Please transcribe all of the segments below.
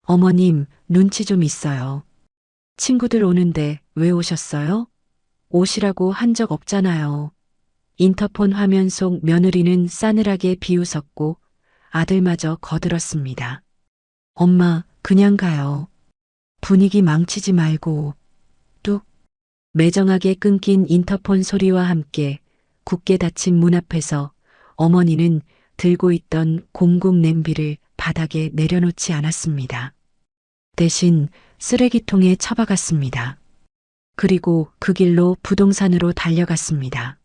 어머님, 눈치 좀 있어요. 친구들 오는데 왜 오셨어요? 오시라고 한 적 없잖아요. 인터폰 화면 속 며느리는 싸늘하게 비웃었고 아들마저 거들었습니다. 엄마, 그냥 가요. 분위기 망치지 말고. 뚝. 매정하게 끊긴 인터폰 소리와 함께 굳게 닫힌 문 앞에서 어머니는 들고 있던 공국 냄비를 바닥에 내려놓지 않았습니다. 대신 쓰레기통에 처박았습니다. 그리고 그 길로 부동산으로 달려갔습니다.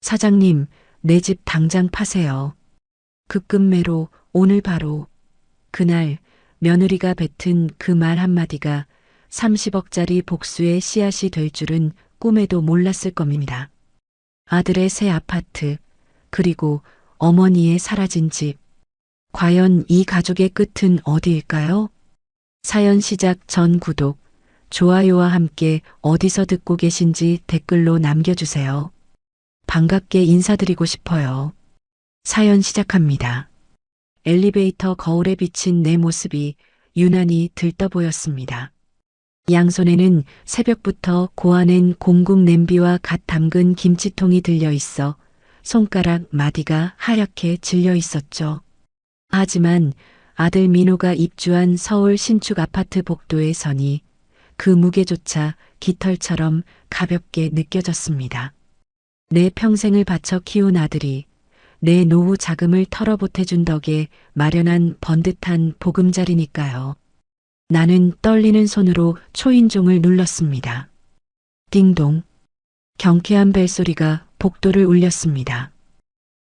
사장님, 내 집 당장 파세요. 급급매로 오늘 바로. 그날 며느리가 뱉은 그 말 한마디가 30억짜리 복수의 씨앗이 될 줄은 꿈에도 몰랐을 겁니다. 아들의 새 아파트, 그리고 어머니의 사라진 집. 과연 이 가족의 끝은 어디일까요? 사연 시작 전 구독, 좋아요와 함께 어디서 듣고 계신지 댓글로 남겨주세요. 반갑게 인사드리고 싶어요. 사연 시작합니다. 엘리베이터 거울에 비친 내 모습이 유난히 들떠 보였습니다. 양손에는 새벽부터 고아낸 공국 냄비와 갓 담근 김치통이 들려 있어 손가락 마디가 하얗게 질려 있었죠. 하지만 아들 민호가 입주한 서울 신축 아파트 복도에 서니 그 무게조차 깃털처럼 가볍게 느껴졌습니다. 내 평생을 바쳐 키운 아들이 내 노후 자금을 털어보태준 덕에 마련한 번듯한 보금자리니까요. 나는 떨리는 손으로 초인종을 눌렀습니다. 띵동. 경쾌한 벨소리가 복도를 울렸습니다.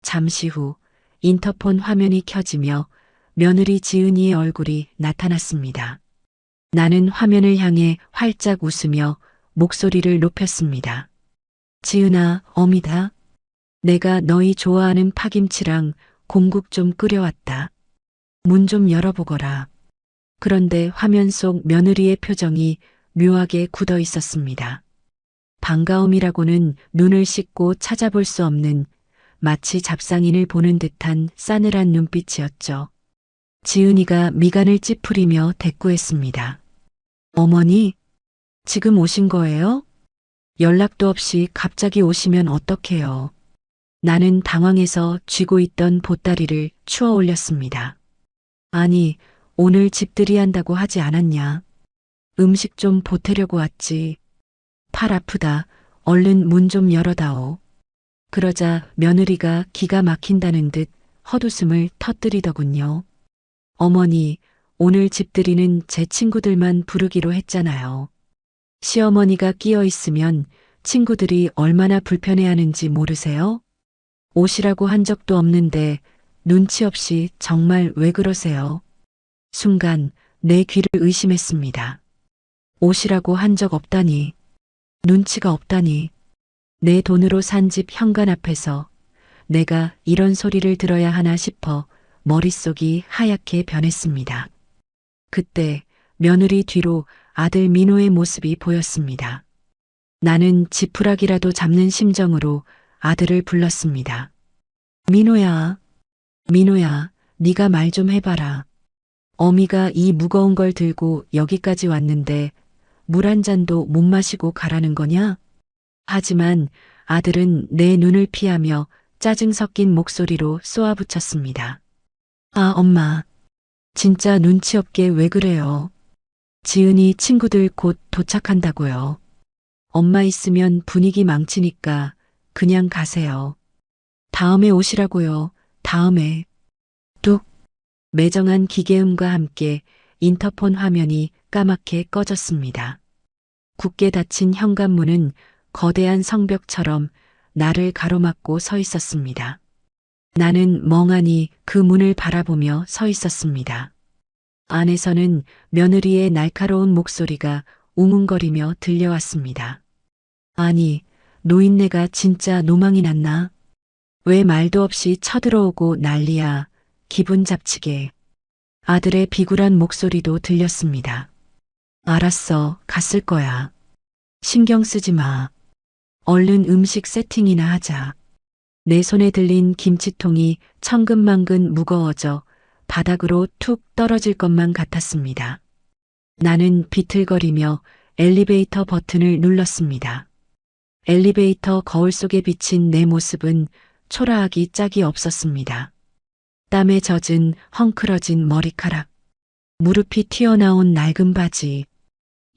잠시 후 인터폰 화면이 켜지며 며느리 지은이의 얼굴이 나타났습니다. 나는 화면을 향해 활짝 웃으며 목소리를 높였습니다. 지은아, 어미다. 내가 너희 좋아하는 파김치랑 공국 좀 끓여왔다. 문 좀 열어보거라. 그런데 화면 속 며느리의 표정이 묘하게 굳어 있었습니다. 반가움이라고는 눈을 씻고 찾아볼 수 없는 마치 잡상인을 보는 듯한 싸늘한 눈빛이었죠. 지은이가 미간을 찌푸리며 대꾸했습니다. 어머니, 지금 오신 거예요? 연락도 없이 갑자기 오시면 어떡해요. 나는 당황해서 쥐고 있던 보따리를 추어 올렸습니다. 아니, 오늘 집들이 한다고 하지 않았냐. 음식 좀 보태려고 왔지. 팔 아프다. 얼른 문 좀 열어다오. 그러자 며느리가 기가 막힌다는 듯 헛웃음을 터뜨리더군요. 어머니, 오늘 집들이는 제 친구들만 부르기로 했잖아요. 시어머니가 끼어 있으면 친구들이 얼마나 불편해하는지 모르세요? 오시라고 한 적도 없는데 눈치 없이 정말 왜 그러세요? 순간 내 귀를 의심했습니다. 오시라고 한 적 없다니, 눈치가 없다니, 내 돈으로 산 집 현관 앞에서 내가 이런 소리를 들어야 하나 싶어 머릿속이 하얗게 변했습니다. 그때 며느리 뒤로 아들 민호의 모습이 보였습니다. 나는 지푸라기라도 잡는 심정으로 아들을 불렀습니다. 민호야, 민호야, 네가 말 좀 해봐라. 어미가 이 무거운 걸 들고 여기까지 왔는데 물 한 잔도 못 마시고 가라는 거냐? 하지만 아들은 내 눈을 피하며 짜증 섞인 목소리로 쏘아붙였습니다. 아, 엄마. 진짜 눈치 없게 왜 그래요? 지은이 친구들 곧 도착한다고요. 엄마 있으면 분위기 망치니까 그냥 가세요. 다음에 오시라고요. 다음에. 뚝. 매정한 기계음과 함께 인터폰 화면이 까맣게 꺼졌습니다. 굳게 닫힌 현관문은 거대한 성벽처럼 나를 가로막고 서 있었습니다. 나는 멍하니 그 문을 바라보며 서 있었습니다. 안에서는 며느리의 날카로운 목소리가 웅웅거리며 들려왔습니다. 아니, 노인네가 진짜 노망이 났나? 왜 말도 없이 쳐들어오고 난리야. 기분 잡치게. 아들의 비굴한 목소리도 들렸습니다. 알았어, 갔을 거야. 신경 쓰지 마. 얼른 음식 세팅이나 하자. 내 손에 들린 김치통이 천근만근 무거워져 바닥으로 툭 떨어질 것만 같았습니다. 나는 비틀거리며 엘리베이터 버튼을 눌렀습니다. 엘리베이터 거울 속에 비친 내 모습은 초라하기 짝이 없었습니다. 땀에 젖은 헝클어진 머리카락, 무릎이 튀어나온 낡은 바지,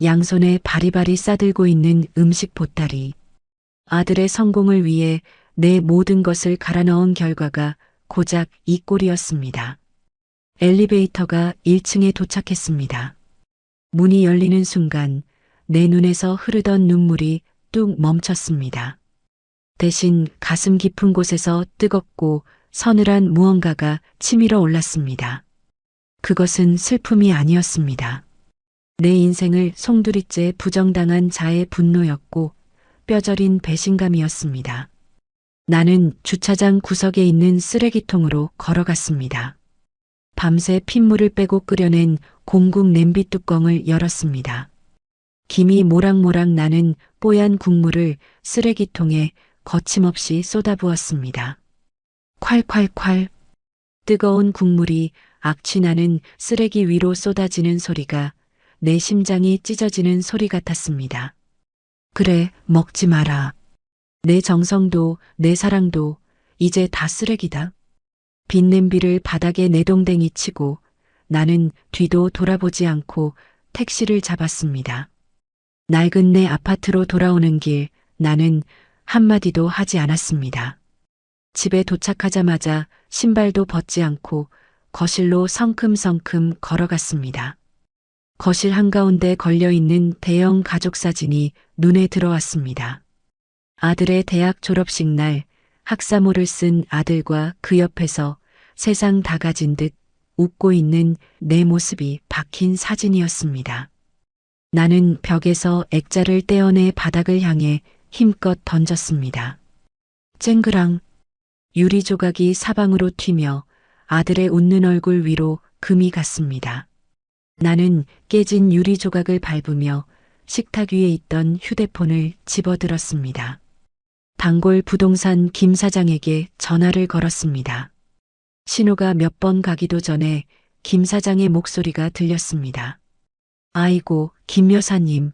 양손에 바리바리 싸들고 있는 음식 보따리. 아들의 성공을 위해 내 모든 것을 갈아 넣은 결과가 고작 이 꼴이었습니다. 엘리베이터가 1층에 도착했습니다. 문이 열리는 순간 내 눈에서 흐르던 눈물이 뚝 멈췄습니다. 대신 가슴 깊은 곳에서 뜨겁고 서늘한 무언가가 치밀어 올랐습니다. 그것은 슬픔이 아니었습니다. 내 인생을 송두리째 부정당한 자의 분노였고 뼈저린 배신감이었습니다. 나는 주차장 구석에 있는 쓰레기통으로 걸어갔습니다. 밤새 핏물을 빼고 끓여낸 공국 냄비 뚜껑을 열었습니다. 김이 모락모락 나는 뽀얀 국물을 쓰레기통에 거침없이 쏟아부었습니다. 콸콸콸. 뜨거운 국물이 악취나는 쓰레기 위로 쏟아지는 소리가 내 심장이 찢어지는 소리 같았습니다. 그래, 먹지 마라. 내 정성도 내 사랑도 이제 다 쓰레기다. 빈 냄비를 바닥에 내동댕이 치고 나는 뒤도 돌아보지 않고 택시를 잡았습니다. 낡은 내 아파트로 돌아오는 길 나는 한마디도 하지 않았습니다. 집에 도착하자마자 신발도 벗지 않고 거실로 성큼성큼 걸어갔습니다. 거실 한가운데 걸려있는 대형 가족 사진이 눈에 들어왔습니다. 아들의 대학 졸업식 날 학사모를 쓴 아들과 그 옆에서 세상 다 가진 듯 웃고 있는 내 모습이 박힌 사진이었습니다. 나는 벽에서 액자를 떼어내 바닥을 향해 힘껏 던졌습니다. 쨍그랑 유리 조각이 사방으로 튀며 아들의 웃는 얼굴 위로 금이 갔습니다. 나는 깨진 유리 조각을 밟으며 식탁 위에 있던 휴대폰을 집어들었습니다. 단골 부동산 김 사장에게 전화를 걸었습니다. 신호가 몇 번 가기도 전에 김 사장의 목소리가 들렸습니다. 아이고, 김 여사님.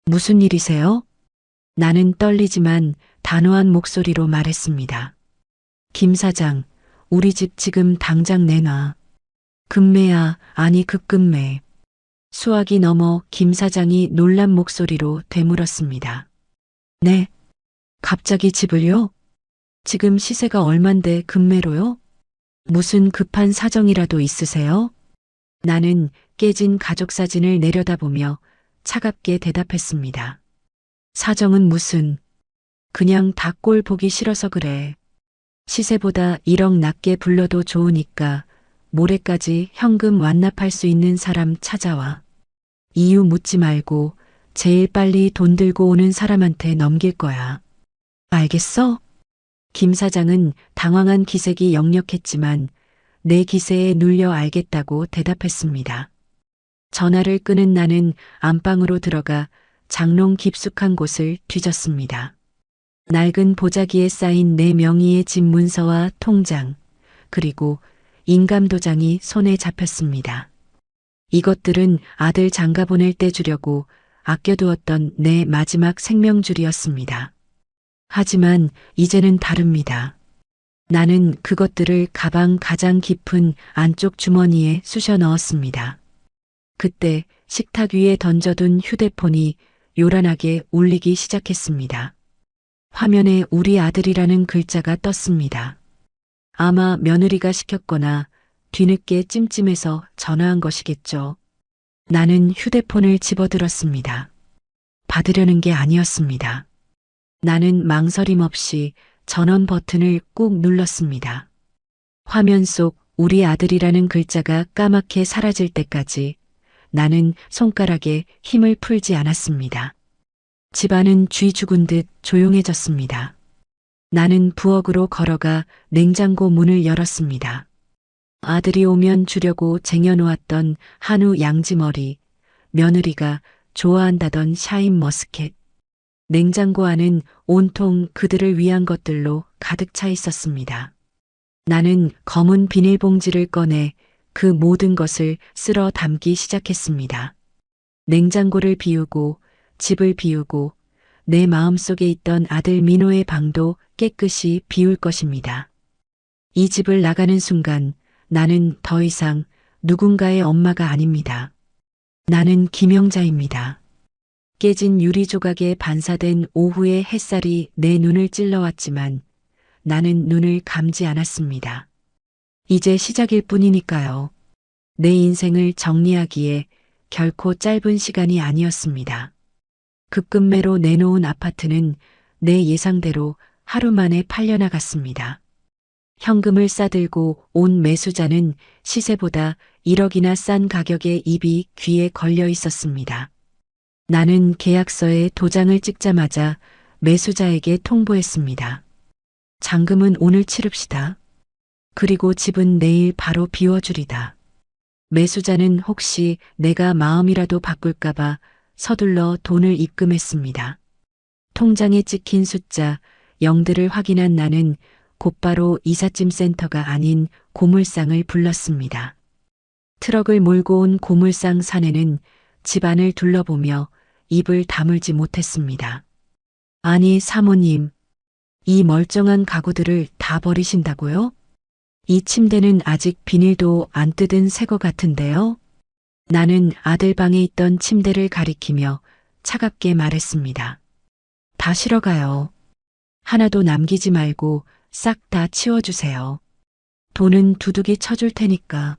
무슨 일이세요? 나는 떨리지만 단호한 목소리로 말했습니다. 김 사장, 우리 집 지금 당장 내놔. 급매야, 아니 급급매. 수화기 넘어 김 사장이 놀란 목소리로 되물었습니다. 네? 갑자기 집을요? 지금 시세가 얼만데 급매로요? 무슨 급한 사정이라도 있으세요? 나는 깨진 가족 사진을 내려다보며 차갑게 대답했습니다. 사정은 무슨, 그냥 다 꼴 보기 싫어서 그래. 시세보다 1억 낮게 불러도 좋으니까 모레까지 현금 완납할 수 있는 사람 찾아와. 이유 묻지 말고 제일 빨리 돈 들고 오는 사람한테 넘길 거야. 알겠어? 김 사장은 당황한 기색이 역력했지만 내 기세에 눌려 알겠다고 대답했습니다. 전화를 끄는 나는 안방으로 들어가 장롱 깊숙한 곳을 뒤졌습니다. 낡은 보자기에 쌓인 내 명의의 집 문서와 통장, 그리고 인감도장이 손에 잡혔습니다. 이것들은 아들 장가 보낼 때 주려고 아껴두었던 내 마지막 생명줄이었습니다. 하지만 이제는 다릅니다. 나는 그것들을 가방 가장 깊은 안쪽 주머니에 쑤셔 넣었습니다. 그때 식탁 위에 던져둔 휴대폰이 요란하게 울리기 시작했습니다. 화면에 우리 아들이라는 글자가 떴습니다. 아마 며느리가 시켰거나 뒤늦게 찜찜해서 전화한 것이겠죠. 나는 휴대폰을 집어들었습니다. 받으려는 게 아니었습니다. 나는 망설임 없이 전원 버튼을 꾹 눌렀습니다. 화면 속 우리 아들이라는 글자가 까맣게 사라질 때까지 나는 손가락에 힘을 풀지 않았습니다. 집안은 쥐 죽은 듯 조용해졌습니다. 나는 부엌으로 걸어가 냉장고 문을 열었습니다. 아들이 오면 주려고 쟁여놓았던 한우 양지머리, 며느리가 좋아한다던 샤인머스켓. 냉장고 안은 온통 그들을 위한 것들로 가득 차 있었습니다. 나는 검은 비닐봉지를 꺼내 그 모든 것을 쓸어 담기 시작했습니다. 냉장고를 비우고 집을 비우고 내 마음속에 있던 아들 민호의 방도 깨끗이 비울 것입니다. 이 집을 나가는 순간 나는 더 이상 누군가의 엄마가 아닙니다. 나는 김영자입니다. 깨진 유리 조각에 반사된 오후의 햇살이 내 눈을 찔러왔지만 나는 눈을 감지 않았습니다. 이제 시작일 뿐이니까요. 내 인생을 정리하기에 결코 짧은 시간이 아니었습니다. 급급매로 내놓은 아파트는 내 예상대로 하루 만에 팔려나갔습니다. 현금을 싸들고 온 매수자는 시세보다 1억이나 싼 가격에 입이 귀에 걸려 있었습니다. 나는 계약서에 도장을 찍자마자 매수자에게 통보했습니다. 잔금은 오늘 치릅시다. 그리고 집은 내일 바로 비워주리다. 매수자는 혹시 내가 마음이라도 바꿀까봐 서둘러 돈을 입금했습니다. 통장에 찍힌 숫자 0들을 확인한 나는 곧바로 이삿짐 센터가 아닌 고물상을 불렀습니다. 트럭을 몰고 온 고물상 사내는 집안을 둘러보며 입을 다물지 못했습니다. 아니 사모님, 이 멀쩡한 가구들을 다 버리신다고요? 이 침대는 아직 비닐도 안 뜯은 새거 같은데요? 나는 아들 방에 있던 침대를 가리키며 차갑게 말했습니다. 다 실어가요. 하나도 남기지 말고 싹 다 치워주세요. 돈은 두둑이 쳐줄 테니까.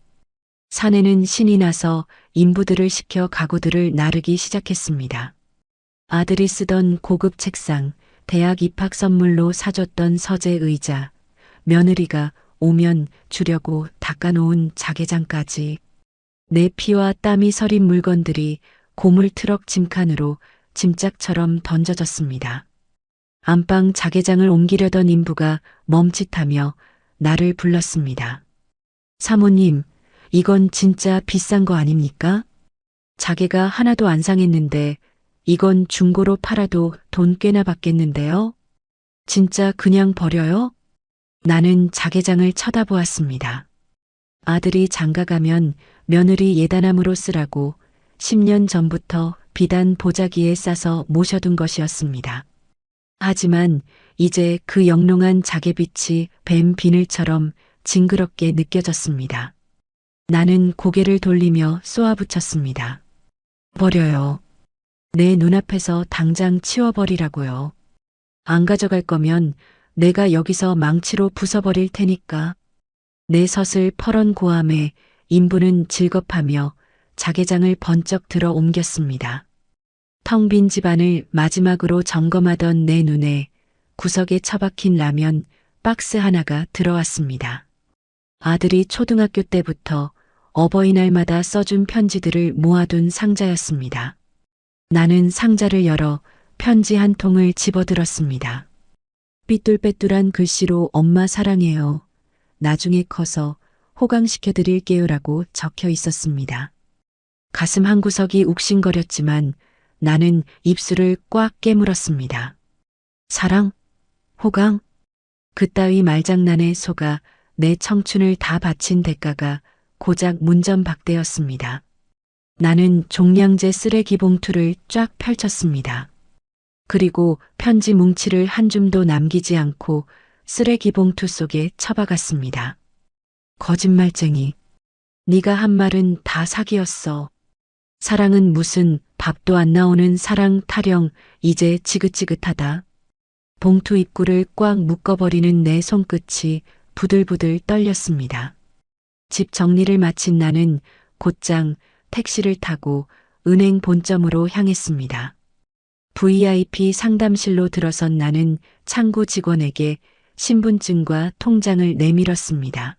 사내는 신이 나서 인부들을 시켜 가구들을 나르기 시작했습니다. 아들이 쓰던 고급 책상, 대학 입학 선물로 사줬던 서재 의자, 며느리가 오면 주려고 닦아놓은 자개장까지 내 피와 땀이 서린 물건들이 고물 트럭 짐칸으로 짐짝처럼 던져졌습니다. 안방 자개장을 옮기려던 인부가 멈칫하며 나를 불렀습니다. 사모님, 이건 진짜 비싼 거 아닙니까? 자개가 하나도 안 상했는데 이건 중고로 팔아도 돈 꽤나 받겠는데요? 진짜 그냥 버려요? 나는 자개장을 쳐다보았습니다. 아들이 장가가면 며느리 예단함으로 쓰라고 10년 전부터 비단 보자기에 싸서 모셔둔 것이었습니다. 하지만 이제 그 영롱한 자개빛이 뱀 비늘처럼 징그럽게 느껴졌습니다. 나는 고개를 돌리며 쏘아붙였습니다. 버려요. 내 눈앞에서 당장 치워버리라고요. 안 가져갈 거면 내가 여기서 망치로 부숴버릴 테니까. 내 섯을 퍼런 고함에 인부는 질겁하며 자개장을 번쩍 들어 옮겼습니다. 텅 빈 집안을 마지막으로 점검하던 내 눈에 구석에 처박힌 라면 박스 하나가 들어왔습니다. 아들이 초등학교 때부터 어버이날마다 써준 편지들을 모아둔 상자였습니다. 나는 상자를 열어 편지 한 통을 집어들었습니다. 삐뚤빼뚤한 글씨로 엄마 사랑해요. 나중에 커서 호강시켜드릴게요라고 적혀 있었습니다. 가슴 한구석이 욱신거렸지만 나는 입술을 꽉 깨물었습니다. 사랑? 호강? 그따위 말장난에 속아 내 청춘을 다 바친 대가가 고작 문전박대였습니다. 나는 종량제 쓰레기 봉투를 쫙 펼쳤습니다. 그리고 편지 뭉치를 한 줌도 남기지 않고 쓰레기 봉투 속에 처박았습니다. 거짓말쟁이. 네가 한 말은 다 사기였어. 사랑은 무슨 밥도 안 나오는 사랑 타령 이제 지긋지긋하다. 봉투 입구를 꽉 묶어버리는 내 손끝이 부들부들 떨렸습니다. 집 정리를 마친 나는 곧장 택시를 타고 은행 본점으로 향했습니다. VIP 상담실로 들어선 나는 창구 직원에게 신분증과 통장을 내밀었습니다.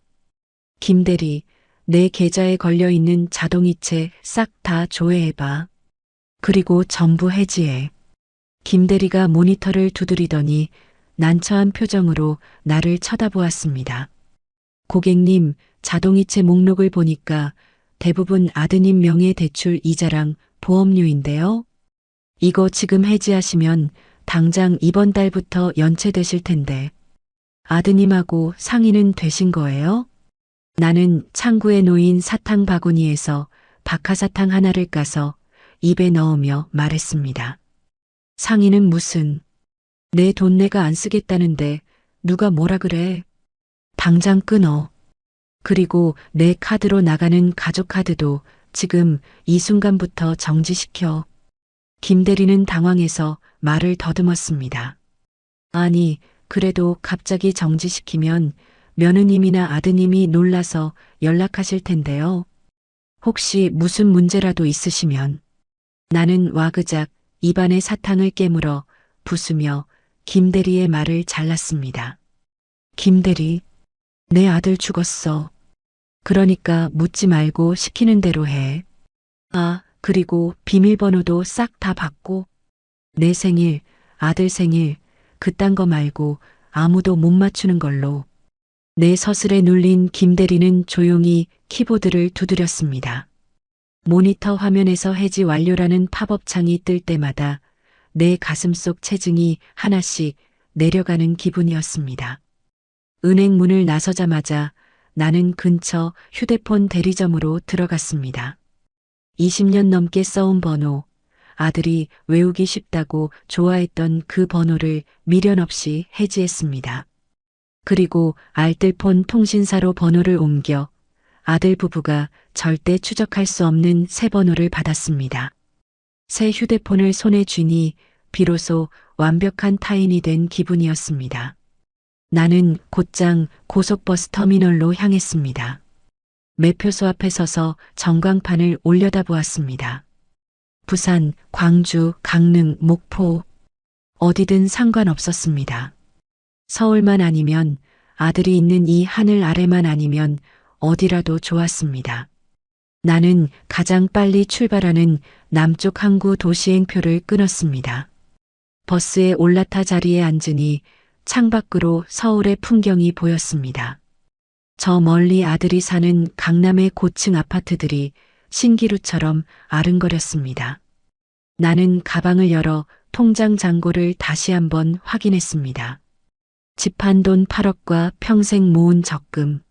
김대리, 내 계좌에 걸려있는 자동이체 싹 다 조회해봐. 그리고 전부 해지해. 김대리가 모니터를 두드리더니 난처한 표정으로 나를 쳐다보았습니다. 고객님, 자동이체 목록을 보니까 대부분 아드님 명의 대출 이자랑 보험료인데요. 이거 지금 해지하시면 당장 이번 달부터 연체되실 텐데. 아드님하고 상의는 되신 거예요? 나는 창구에 놓인 사탕 바구니에서 박하사탕 하나를 까서 입에 넣으며 말했습니다. 상의는 무슨, 내 돈 내가 안 쓰겠다는데 누가 뭐라 그래. 당장 끊어. 그리고 내 카드로 나가는 가족 카드도 지금 이 순간부터 정지시켜. 김 대리는 당황해서 말을 더듬었습니다. 아니, 그래도 갑자기 정지시키면 며느님이나 아드님이 놀라서 연락하실 텐데요. 혹시 무슨 문제라도 있으시면. 나는 와그작 입안에 사탕을 깨물어 부수며 김 대리의 말을 잘랐습니다. 김 대리, 내 아들 죽었어. 그러니까 묻지 말고 시키는 대로 해. 아, 그리고 비밀번호도 싹 다 바꿔. 내 생일, 아들 생일, 그딴 거 말고 아무도 못 맞추는 걸로. 내 서슬에 눌린 김 대리는 조용히 키보드를 두드렸습니다. 모니터 화면에서 해지 완료라는 팝업 창이 뜰 때마다 내 가슴속 체증이 하나씩 내려가는 기분이었습니다. 은행 문을 나서자마자 나는 근처 휴대폰 대리점으로 들어갔습니다. 20년 넘게 써온 번호, 아들이 외우기 쉽다고 좋아했던 그 번호를 미련 없이 해지했습니다. 그리고 알뜰폰 통신사로 번호를 옮겨 아들 부부가 절대 추적할 수 없는 새 번호를 받았습니다. 새 휴대폰을 손에 쥐니 비로소 완벽한 타인이 된 기분이었습니다. 나는 곧장 고속버스 터미널로 향했습니다. 매표소 앞에 서서 전광판을 올려다보았습니다. 부산, 광주, 강릉, 목포 어디든 상관없었습니다. 서울만 아니면 아들이 있는 이 하늘 아래만 아니면 어디라도 좋았습니다. 나는 가장 빨리 출발하는 남쪽 항구 도시행표를 끊었습니다. 버스에 올라타 자리에 앉으니 창밖으로 서울의 풍경이 보였습니다. 저 멀리 아들이 사는 강남의 고층 아파트들이 신기루처럼 아른거렸습니다. 나는 가방을 열어 통장 잔고를 다시 한번 확인했습니다. 집한 돈 8억과 평생 모은 적금.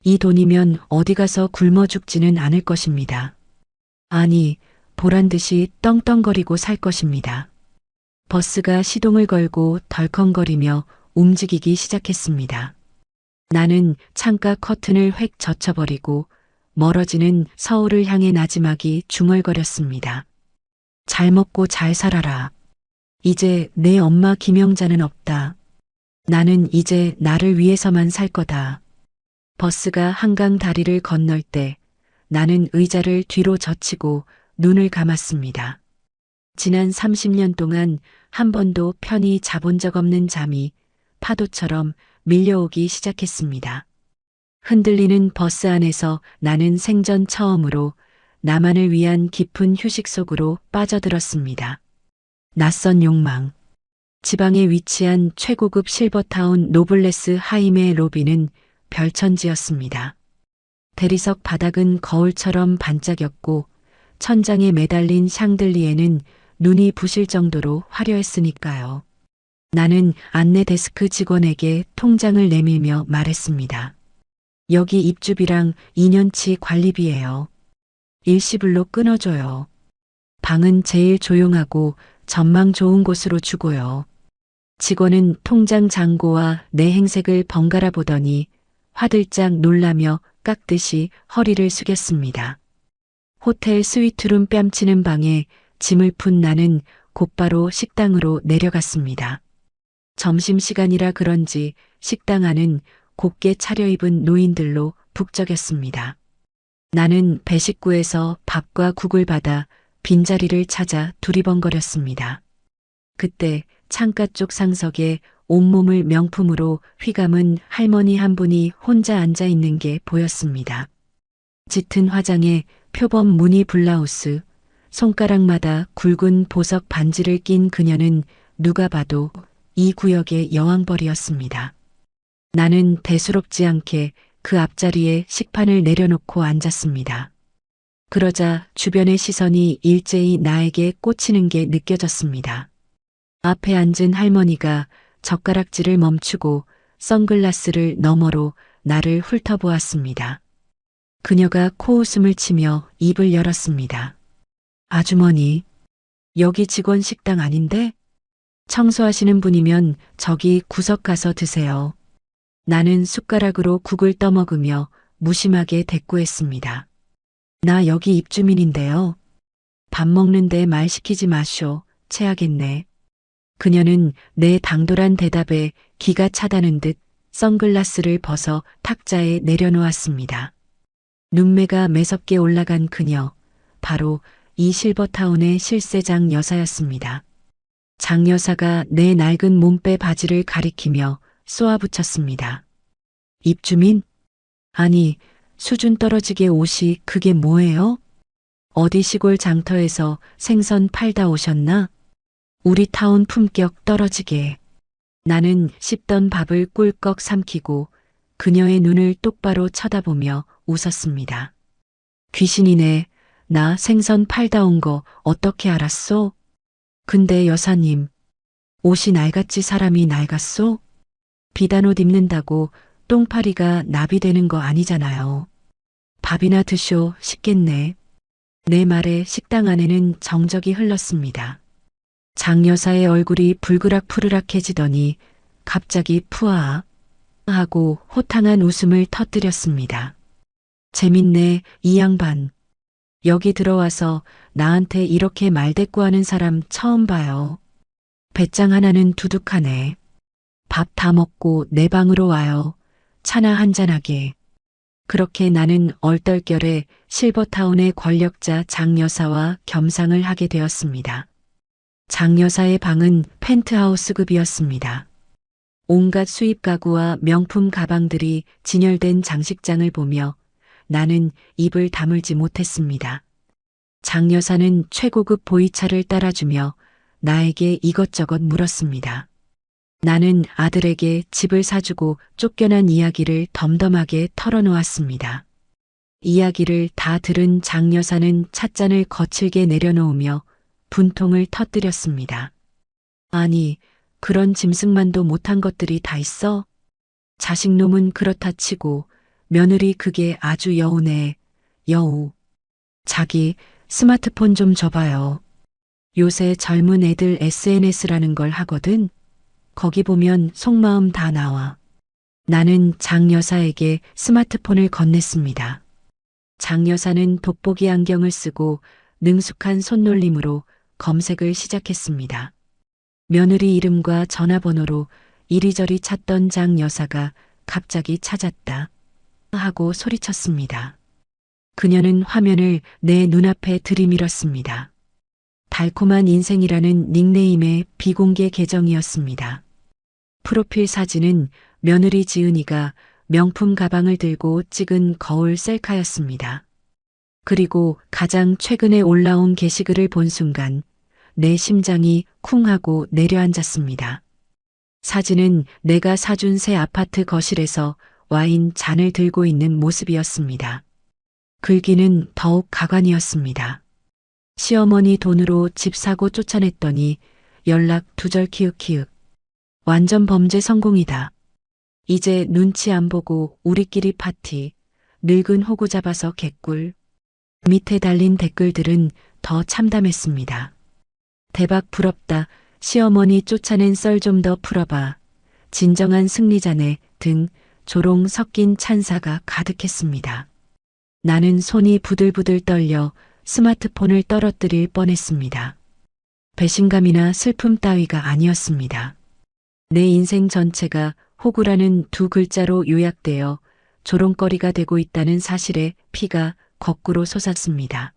이 돈이면 어디 가서 굶어 죽지는 않을 것입니다. 아니, 보란 듯이 떵떵거리고 살 것입니다. 버스가 시동을 걸고 덜컹거리며 움직이기 시작했습니다. 나는 창가 커튼을 획 젖혀버리고 멀어지는 서울을 향해 나지막이 중얼거렸습니다. 잘 먹고 잘 살아라. 이제 내 엄마 김영자는 없다. 나는 이제 나를 위해서만 살 거다. 버스가 한강 다리를 건널 때 나는 의자를 뒤로 젖히고 눈을 감았습니다. 지난 30년 동안 한 번도 편히 자본 적 없는 잠이 파도처럼 밀려오기 시작했습니다. 흔들리는 버스 안에서 나는 생전 처음으로 나만을 위한 깊은 휴식 속으로 빠져들었습니다. 낯선 욕망. 지방에 위치한 최고급 실버타운 노블레스 하임의 로비는 별천지였습니다. 대리석 바닥은 거울처럼 반짝였고 천장에 매달린 샹들리에는 눈이 부실 정도로 화려했으니까요. 나는 안내 데스크 직원에게 통장을 내밀며 말했습니다. 여기 입주비랑 2년치 관리비예요. 일시불로 끊어줘요. 방은 제일 조용하고 전망 좋은 곳으로 주고요. 직원은 통장 잔고와 내 행색을 번갈아 보더니 화들짝 놀라며 깎듯이 허리를 숙였습니다. 호텔 스위트룸 뺨치는 방에 짐을 푼 나는 곧바로 식당으로 내려갔습니다. 점심시간이라 그런지 식당 안은 곱게 차려입은 노인들로 북적였습니다. 나는 배식구에서 밥과 국을 받아 빈자리를 찾아 두리번거렸습니다. 그때 창가 쪽 상석에 온몸을 명품으로 휘감은 할머니 한 분이 혼자 앉아 있는 게 보였습니다. 짙은 화장에 표범 무늬 블라우스, 손가락마다 굵은 보석 반지를 낀 그녀는 누가 봐도 이 구역의 여왕벌이었습니다. 나는 대수롭지 않게 그 앞자리에 식판을 내려놓고 앉았습니다. 그러자 주변의 시선이 일제히 나에게 꽂히는 게 느껴졌습니다. 앞에 앉은 할머니가 젓가락질을 멈추고 선글라스를 너머로 나를 훑어보았습니다. 그녀가 코웃음을 치며 입을 열었습니다. 아주머니, 여기 직원 식당 아닌데? 청소하시는 분이면 저기 구석 가서 드세요. 나는 숟가락으로 국을 떠먹으며 무심하게 대꾸했습니다. 나 여기 입주민인데요. 밥 먹는데 말 시키지 마쇼. 체하겠네. 그녀는 내 당돌한 대답에 기가 차다는 듯 선글라스를 벗어 탁자에 내려놓았습니다. 눈매가 매섭게 올라간 그녀, 바로 이 실버타운의 실세장 여사였습니다. 장 여사가 내 낡은 몸빼 바지를 가리키며 쏘아붙였습니다. 입주민? 아니, 수준 떨어지게 옷이 그게 뭐예요? 어디 시골 장터에서 생선 팔다 오셨나? 우리 타운 품격 떨어지게. 나는 씹던 밥을 꿀꺽 삼키고 그녀의 눈을 똑바로 쳐다보며 웃었습니다. 귀신이네. 나 생선 팔다 온 거 어떻게 알았소? 근데 여사님, 옷이 낡았지 사람이 낡았소? 비단 옷 입는다고 똥파리가 나비 되는 거 아니잖아요. 밥이나 드쇼 싶겠네. 내 말에 식당 안에는 정적이 흘렀습니다. 장 여사의 얼굴이 불그락푸르락해지더니 갑자기 푸아 하고 호탕한 웃음을 터뜨렸습니다. 재밌네, 이 양반. 여기 들어와서 나한테 이렇게 말대꾸하는 사람 처음 봐요. 배짱 하나는 두둑하네. 밥 다 먹고 내 방으로 와요. 차나 한잔하게. 그렇게 나는 얼떨결에 실버타운의 권력자 장 여사와 겸상을 하게 되었습니다. 장 여사의 방은 펜트하우스급이었습니다. 온갖 수입 가구와 명품 가방들이 진열된 장식장을 보며 나는 입을 다물지 못했습니다. 장 여사는 최고급 보이차를 따라주며 나에게 이것저것 물었습니다. 나는 아들에게 집을 사주고 쫓겨난 이야기를 덤덤하게 털어놓았습니다. 이야기를 다 들은 장 여사는 찻잔을 거칠게 내려놓으며 분통을 터뜨렸습니다. 아니, 그런 짐승만도 못한 것들이 다 있어? 자식놈은 그렇다 치고 며느리 그게 아주 여우네. 여우. 자기 스마트폰 좀 줘봐요. 요새 젊은 애들 SNS라는 걸 하거든. 거기 보면 속마음 다 나와. 나는 장 여사에게 스마트폰을 건넸습니다. 장 여사는 돋보기 안경을 쓰고 능숙한 손놀림으로 검색을 시작했습니다. 며느리 이름과 전화번호로 이리저리 찾던 장 여사가 갑자기 찾았다 하고 소리쳤습니다. 그녀는 화면을 내 눈앞에 들이밀었습니다. 달콤한 인생이라는 닉네임의 비공개 계정이었습니다. 프로필 사진은 며느리 지은이가 명품 가방을 들고 찍은 거울 셀카였습니다. 그리고 가장 최근에 올라온 게시글을 본 순간 내 심장이 쿵 하고 내려앉았습니다. 사진은 내가 사준 새 아파트 거실에서 와인 잔을 들고 있는 모습이었습니다. 글귀는 더욱 가관이었습니다. 시어머니 돈으로 집 사고 쫓아냈더니 연락 두절 키읔키읔. 완전 범죄 성공이다. 이제 눈치 안 보고 우리끼리 파티. 늙은 호구 잡아서 개꿀. 밑에 달린 댓글들은 더 참담했습니다. 대박 부럽다. 시어머니 쫓아낸 썰 좀 더 풀어봐. 진정한 승리자네 등 조롱 섞인 찬사가 가득했습니다. 나는 손이 부들부들 떨려 스마트폰을 떨어뜨릴 뻔했습니다. 배신감이나 슬픔 따위가 아니었습니다. 내 인생 전체가 호구라는 두 글자로 요약되어 조롱거리가 되고 있다는 사실에 피가 거꾸로 솟았습니다.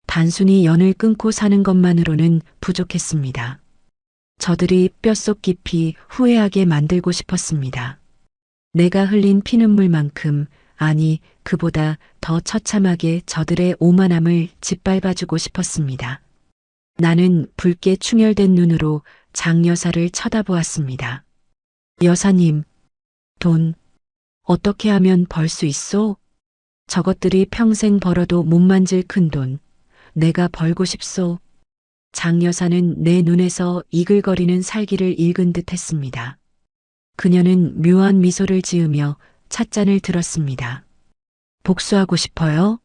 단순히 연을 끊고 사는 것만으로는 부족했습니다. 저들이 뼛속 깊이 후회하게 만들고 싶었습니다. 내가 흘린 피눈물만큼, 아니 그보다 더 처참하게 저들의 오만함을 짓밟아주고 싶었습니다. 나는 붉게 충혈된 눈으로 장 여사를 쳐다보았습니다. 여사님, 돈 어떻게 하면 벌 수 있소? 저것들이 평생 벌어도 못 만질 큰돈 내가 벌고 싶소. 장 여사는 내 눈에서 이글거리는 살기를 읽은 듯 했습니다. 그녀는 묘한 미소를 지으며 찻잔을 들었습니다. 복수하고 싶어요?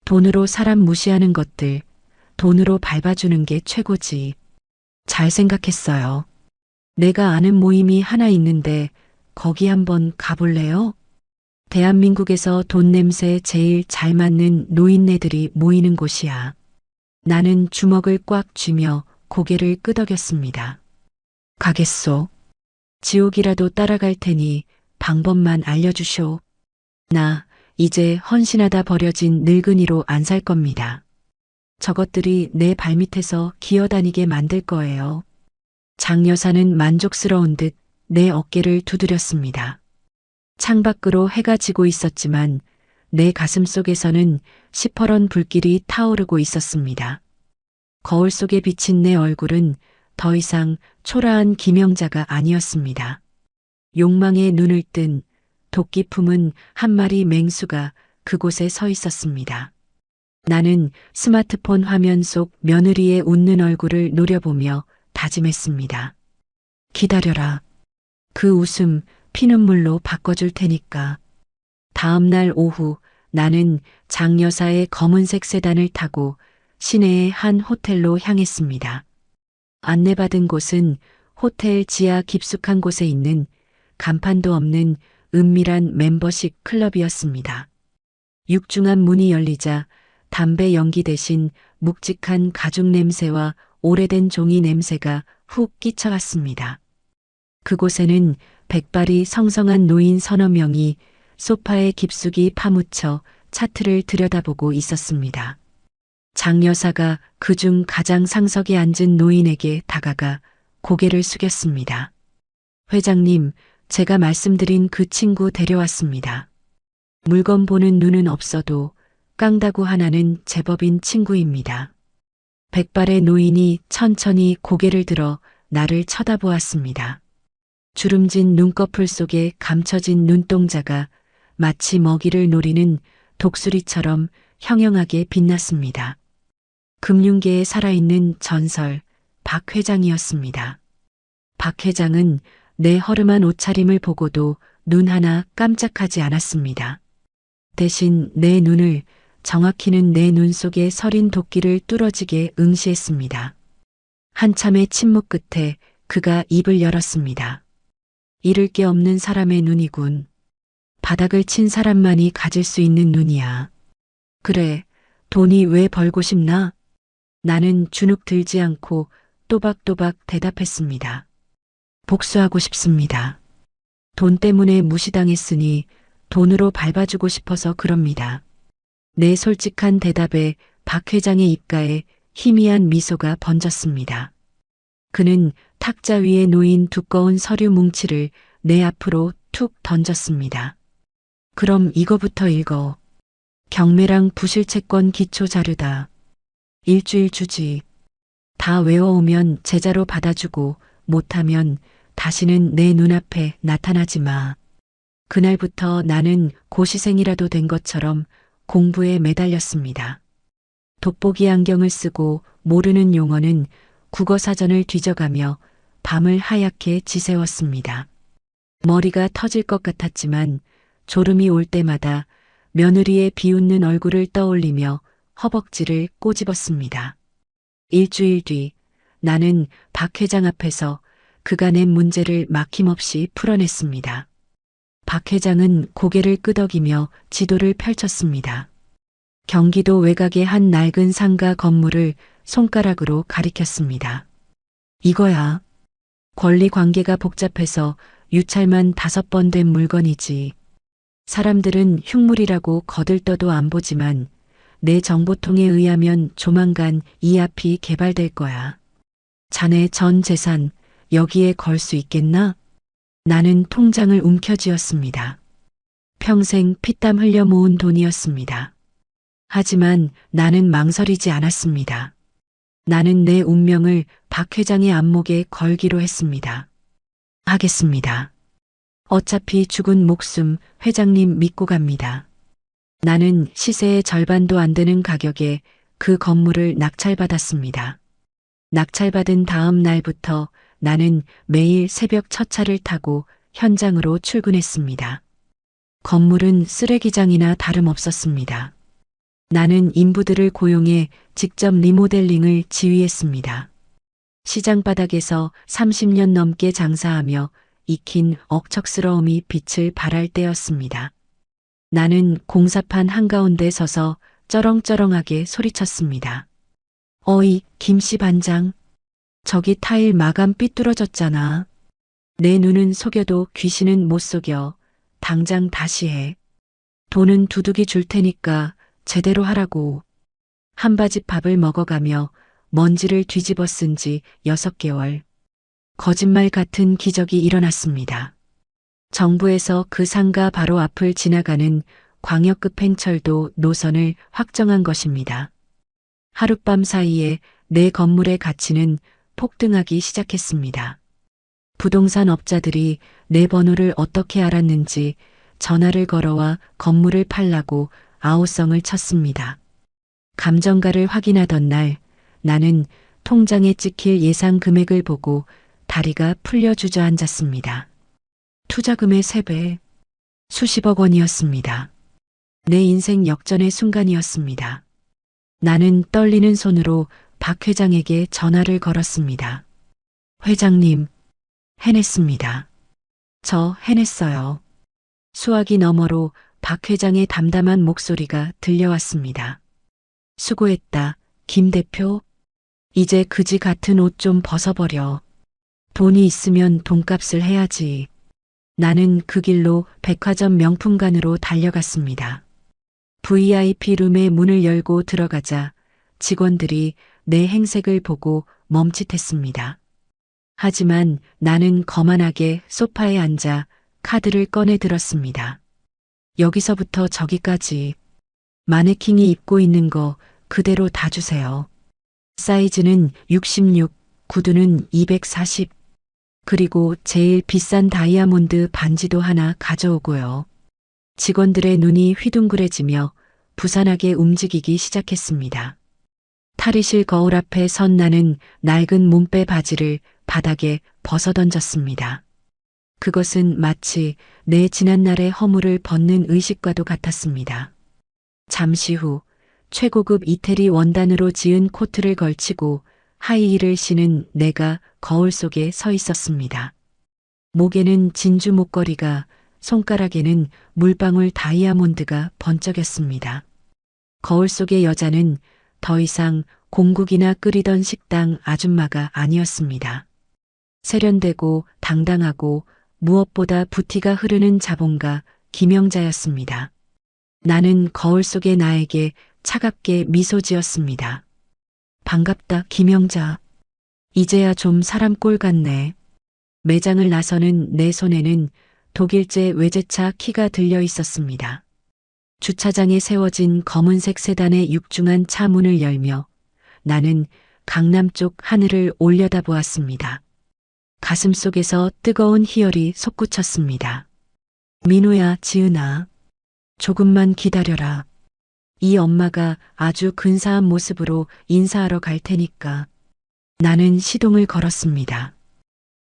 돈으로 사람 무시하는 것들, 돈으로 밟아주는 게 최고지. 잘 생각했어요. 내가 아는 모임이 하나 있는데 거기 한번 가볼래요? 대한민국에서 돈 냄새 제일 잘 맡는 노인네들이 모이는 곳이야. 나는 주먹을 꽉 쥐며 고개를 끄덕였습니다. 가겠소. 지옥이라도 따라갈 테니 방법만 알려주쇼. 나 이제 헌신하다 버려진 늙은이로 안 살 겁니다. 저것들이 내 발밑에서 기어다니게 만들 거예요. 장 여사는 만족스러운 듯 내 어깨를 두드렸습니다. 창밖으로 해가 지고 있었지만 내 가슴 속에서는 시퍼런 불길이 타오르고 있었습니다. 거울 속에 비친 내 얼굴은 더 이상 초라한 기명자가 아니었습니다. 욕망에 눈을 뜬 도끼 품은 한 마리 맹수가 그곳에 서 있었습니다. 나는 스마트폰 화면 속 며느리의 웃는 얼굴을 노려보며 다짐했습니다. 기다려라. 그 웃음 피눈물로 바꿔줄 테니까. 다음 날 오후 나는 장 여사의 검은색 세단을 타고 시내의 한 호텔로 향했습니다. 안내받은 곳은 호텔 지하 깊숙한 곳에 있는 간판도 없는 은밀한 멤버십 클럽이었습니다. 육중한 문이 열리자 담배 연기 대신 묵직한 가죽 냄새와 오래된 종이 냄새가 훅 끼쳐갔습니다. 그곳에는 백발이 성성한 노인 서너 명이 소파에 깊숙이 파묻혀 차트를 들여다보고 있었습니다. 장 여사가 그중 가장 상석에 앉은 노인에게 다가가 고개를 숙였습니다. 회장님, 제가 말씀드린 그 친구 데려왔습니다. 물건 보는 눈은 없어도 깡다구 하나는 제법인 친구입니다. 백발의 노인이 천천히 고개를 들어 나를 쳐다보았습니다. 주름진 눈꺼풀 속에 감춰진 눈동자가 마치 먹이를 노리는 독수리처럼 형형하게 빛났습니다. 금융계에 살아있는 전설 박 회장이었습니다. 박 회장은 내 허름한 옷차림을 보고도 눈 하나 깜짝하지 않았습니다. 대신 내 눈을, 정확히는 내 눈 속에 서린 도끼를 뚫어지게 응시했습니다. 한참의 침묵 끝에 그가 입을 열었습니다. 잃을 게 없는 사람의 눈이군. 바닥을 친 사람만이 가질 수 있는 눈이야. 그래, 돈이 왜 벌고 싶나? 나는 주눅 들지 않고 또박또박 대답했습니다. 복수하고 싶습니다. 돈 때문에 무시당했으니 돈으로 밟아주고 싶어서 그럽니다. 내 솔직한 대답에 박 회장의 입가에 희미한 미소가 번졌습니다. 그는 탁자 위에 놓인 두꺼운 서류 뭉치를 내 앞으로 툭 던졌습니다. 그럼 이거부터 읽어. 경매랑 부실채권 기초 자료다. 일주일 주지. 다 외워오면 제자로 받아주고 못하면 다시는 내 눈앞에 나타나지 마. 그날부터 나는 고시생이라도 된 것처럼 공부에 매달렸습니다. 돋보기 안경을 쓰고 모르는 용어는 국어사전을 뒤져가며 밤을 하얗게 지새웠습니다. 머리가 터질 것 같았지만 졸음이 올 때마다 며느리의 비웃는 얼굴을 떠올리며 허벅지를 꼬집었습니다. 일주일 뒤 나는 박 회장 앞에서 그가 낸 문제를 막힘없이 풀어냈습니다. 박 회장은 고개를 끄덕이며 지도를 펼쳤습니다. 경기도 외곽의 한 낡은 상가 건물을 손가락으로 가리켰습니다. 이거야. 권리 관계가 복잡해서 유찰만 5번 된 물건이지. 사람들은 흉물이라고 거들떠도 안 보지만 내 정보통에 의하면 조만간 이 앞이 개발될 거야. 자네 전 재산 여기에 걸 수 있겠나? 나는 통장을 움켜쥐었습니다. 평생 피땀 흘려 모은 돈이었습니다. 하지만 나는 망설이지 않았습니다. 나는 내 운명을 박 회장의 안목에 걸기로 했습니다. 하겠습니다. 어차피 죽은 목숨 회장님 믿고 갑니다. 나는 시세의 절반도 안 되는 가격에 그 건물을 낙찰받았습니다. 낙찰받은 다음 날부터 나는 매일 새벽 첫 차를 타고 현장으로 출근했습니다. 건물은 쓰레기장이나 다름없었습니다. 나는 인부들을 고용해 직접 리모델링을 지휘했습니다. 시장 바닥에서 30년 넘게 장사하며 익힌 억척스러움이 빛을 발할 때였습니다. 나는 공사판 한가운데 서서 쩌렁쩌렁하게 소리쳤습니다. 어이, 김씨 반장. 저기 타일 마감 삐뚤어졌잖아. 내 눈은 속여도 귀신은 못 속여. 당장 다시 해. 돈은 두둑이 줄 테니까 제대로 하라고. 한바지 밥을 먹어가며 먼지를 뒤집어 쓴 지 6개월. 거짓말 같은 기적이 일어났습니다. 정부에서 그 상가 바로 앞을 지나가는 광역급 행철도 노선을 확정한 것입니다. 하룻밤 사이에 내 건물의 가치는 폭등하기 시작했습니다. 부동산 업자들이 내 번호를 어떻게 알았는지 전화를 걸어와 건물을 팔라고 아우성을 쳤습니다. 감정가를 확인하던 날 나는 통장에 찍힐 예상 금액을 보고 다리가 풀려 주저앉았습니다. 투자금의 3배, 수십억 원이었습니다. 내 인생 역전의 순간이었습니다. 나는 떨리는 손으로 박 회장에게 전화를 걸었습니다. 회장님, 해냈습니다. 저 해냈어요. 수화기 너머로 박 회장의 담담한 목소리가 들려왔습니다. 수고했다, 김 대표. 이제 그지 같은 옷 좀 벗어버려. 돈이 있으면 돈값을 해야지. 나는 그 길로 백화점 명품관으로 달려갔습니다. VIP 룸의 문을 열고 들어가자 직원들이 내 행색을 보고 멈칫했습니다. 하지만 나는 거만하게 소파에 앉아 카드를 꺼내 들었습니다. 여기서부터 저기까지 마네킹이 입고 있는 거 그대로 다 주세요. 사이즈는 66, 구두는 240, 그리고 제일 비싼 다이아몬드 반지도 하나 가져오고요. 직원들의 눈이 휘둥그레지며 부산하게 움직이기 시작했습니다. 탈의실 거울 앞에 선 나는 낡은 몸빼 바지를 바닥에 벗어던졌습니다. 그것은 마치 내 지난날의 허물을 벗는 의식과도 같았습니다. 잠시 후 최고급 이태리 원단으로 지은 코트를 걸치고 하이힐을 신은 내가 거울 속에 서 있었습니다. 목에는 진주 목걸이가, 손가락에는 물방울 다이아몬드가 번쩍였습니다. 거울 속의 여자는 더 이상 공국이나 끓이던 식당 아줌마가 아니었습니다. 세련되고 당당하고 무엇보다 부티가 흐르는 자본가 김영자였습니다. 나는 거울 속의 나에게 차갑게 미소 지었습니다. 반갑다, 김영자. 이제야 좀 사람 꼴 같네. 매장을 나서는 내 손에는 독일제 외제차 키가 들려 있었습니다. 주차장에 세워진 검은색 세단의 육중한 차 문을 열며 나는 강남 쪽 하늘을 올려다보았습니다. 가슴 속에서 뜨거운 희열이 솟구쳤습니다. 민호야, 지은아. 조금만 기다려라. 이 엄마가 아주 근사한 모습으로 인사하러 갈 테니까. 나는 시동을 걸었습니다.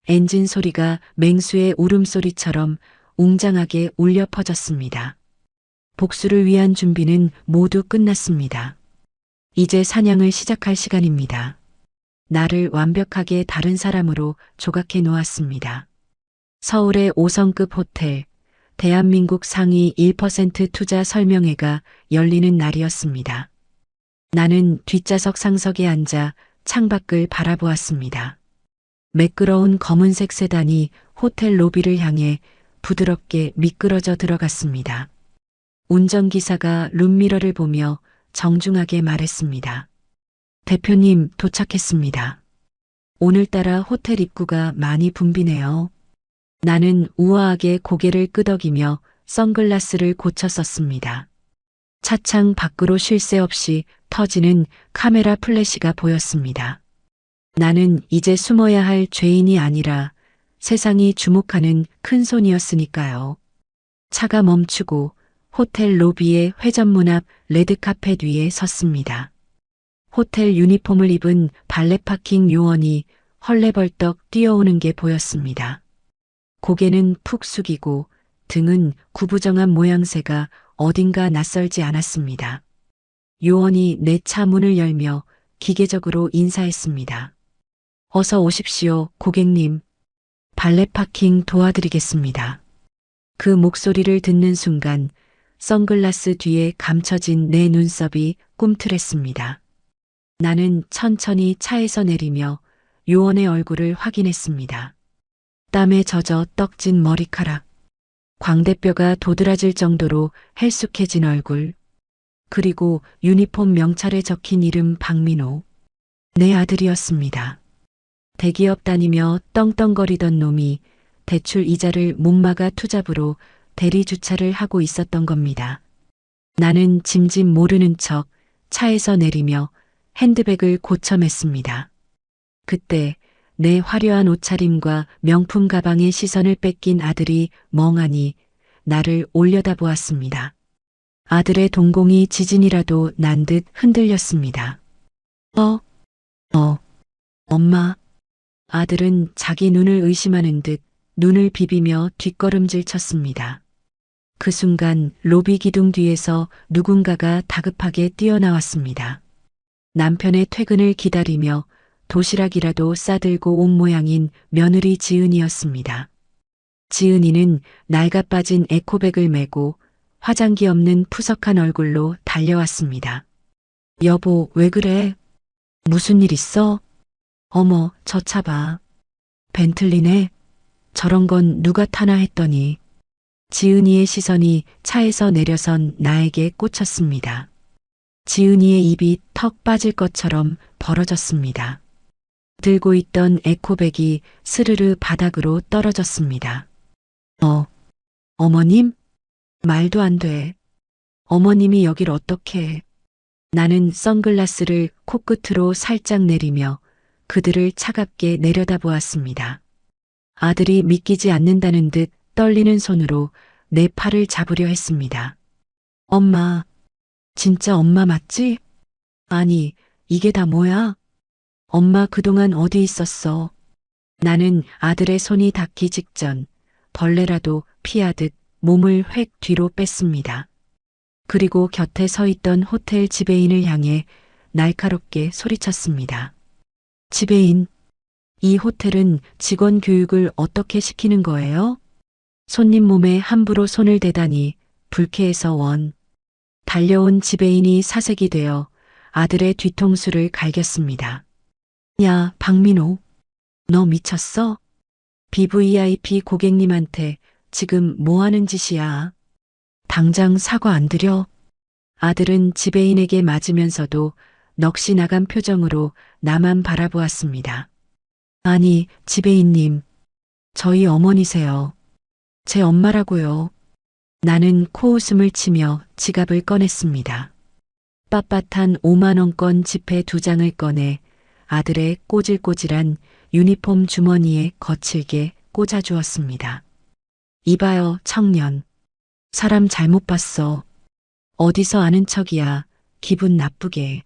엔진 소리가 맹수의 울음소리처럼 웅장하게 울려 퍼졌습니다. 복수를 위한 준비는 모두 끝났습니다. 이제 사냥을 시작할 시간입니다. 나를 완벽하게 다른 사람으로 조각해 놓았습니다. 서울의 5성급 호텔, 대한민국 상위 1% 투자 설명회가 열리는 날이었습니다. 나는 뒷좌석 상석에 앉아 창밖을 바라보았습니다. 매끄러운 검은색 세단이 호텔 로비를 향해 부드럽게 미끄러져 들어갔습니다. 운전기사가 룸미러를 보며 정중하게 말했습니다. 대표님, 도착했습니다. 오늘따라 호텔 입구가 많이 붐비네요. 나는 우아하게 고개를 끄덕이며 선글라스를 고쳐 썼습니다. 차창 밖으로 쉴 새 없이 터지는 카메라 플래시가 보였습니다. 나는 이제 숨어야 할 죄인이 아니라 세상이 주목하는 큰손이었으니까요. 차가 멈추고 호텔 로비의 회전문 앞 레드카펫 위에 섰습니다. 호텔 유니폼을 입은 발레 파킹 요원이 헐레벌떡 뛰어오는 게 보였습니다. 고개는 푹 숙이고 등은 구부정한 모양새가 어딘가 낯설지 않았습니다. 요원이 내 차 문을 열며 기계적으로 인사했습니다. 어서 오십시오, 고객님. 발레 파킹 도와드리겠습니다. 그 목소리를 듣는 순간 선글라스 뒤에 감춰진 내 눈썹이 꿈틀했습니다. 나는 천천히 차에서 내리며 요원의 얼굴을 확인했습니다. 땀에 젖어 떡진 머리카락, 광대뼈가 도드라질 정도로 헬쑥해진 얼굴, 그리고 유니폼 명찰에 적힌 이름 박민호. 내 아들이었습니다. 대기업 다니며 떵떵거리던 놈이 대출 이자를 못 막아 투잡으로 대리 주차를 하고 있었던 겁니다. 나는 짐짓 모르는 척 차에서 내리며 핸드백을 고쳐맸습니다. 그때 내 화려한 옷차림과 명품 가방의 시선을 뺏긴 아들이 멍하니 나를 올려다보았습니다. 아들의 동공이 지진이라도 난 듯 흔들렸습니다. 엄마. 아들은 자기 눈을 의심하는 듯 눈을 비비며 뒷걸음질 쳤습니다. 그 순간 로비 기둥 뒤에서 누군가가 다급하게 뛰어나왔습니다. 남편의 퇴근을 기다리며 도시락이라도 싸들고 온 모양인 며느리 지은이였습니다. 지은이는 낡아 빠진 에코백을 메고 화장기 없는 푸석한 얼굴로 달려왔습니다. 여보, 왜 그래? 무슨 일 있어? 어머, 저 차 봐. 벤틀리네? 저런 건 누가 타나 했더니 지은이의 시선이 차에서 내려선 나에게 꽂혔습니다. 지은이의 입이 턱 빠질 것처럼 벌어졌습니다. 들고 있던 에코백이 스르르 바닥으로 떨어졌습니다. 어머님? 말도 안 돼. 어머님이 여길 어떻게 해? 나는 선글라스를 코끝으로 살짝 내리며 그들을 차갑게 내려다보았습니다. 아들이 믿기지 않는다는 듯 떨리는 손으로 내 팔을 잡으려 했습니다. 엄마, 진짜 엄마 맞지? 아니, 이게 다 뭐야? 엄마 그동안 어디 있었어? 나는 아들의 손이 닿기 직전 벌레라도 피하듯 몸을 획 뒤로 뺐습니다. 그리고 곁에 서 있던 호텔 지배인을 향해 날카롭게 소리쳤습니다. 지배인, 이 호텔은 직원 교육을 어떻게 시키는 거예요? 손님 몸에 함부로 손을 대다니 불쾌해서 달려온 지배인이 사색이 되어 아들의 뒤통수를 갈겼습니다. 야, 박민호, 너 미쳤어? BVIP 고객님한테 지금 뭐 하는 짓이야? 당장 사과 안 드려? 아들은 지배인에게 맞으면서도 넋이 나간 표정으로 나만 바라보았습니다. 아니, 지배인님, 저희 어머니세요. 제 엄마라고요. 나는 코웃음을 치며 지갑을 꺼냈습니다. 빳빳한 5만 원권 지폐 2장을 꺼내 아들의 꼬질꼬질한 유니폼 주머니에 거칠게 꽂아주었습니다. 이봐요, 청년. 사람 잘못 봤어. 어디서 아는 척이야. 기분 나쁘게.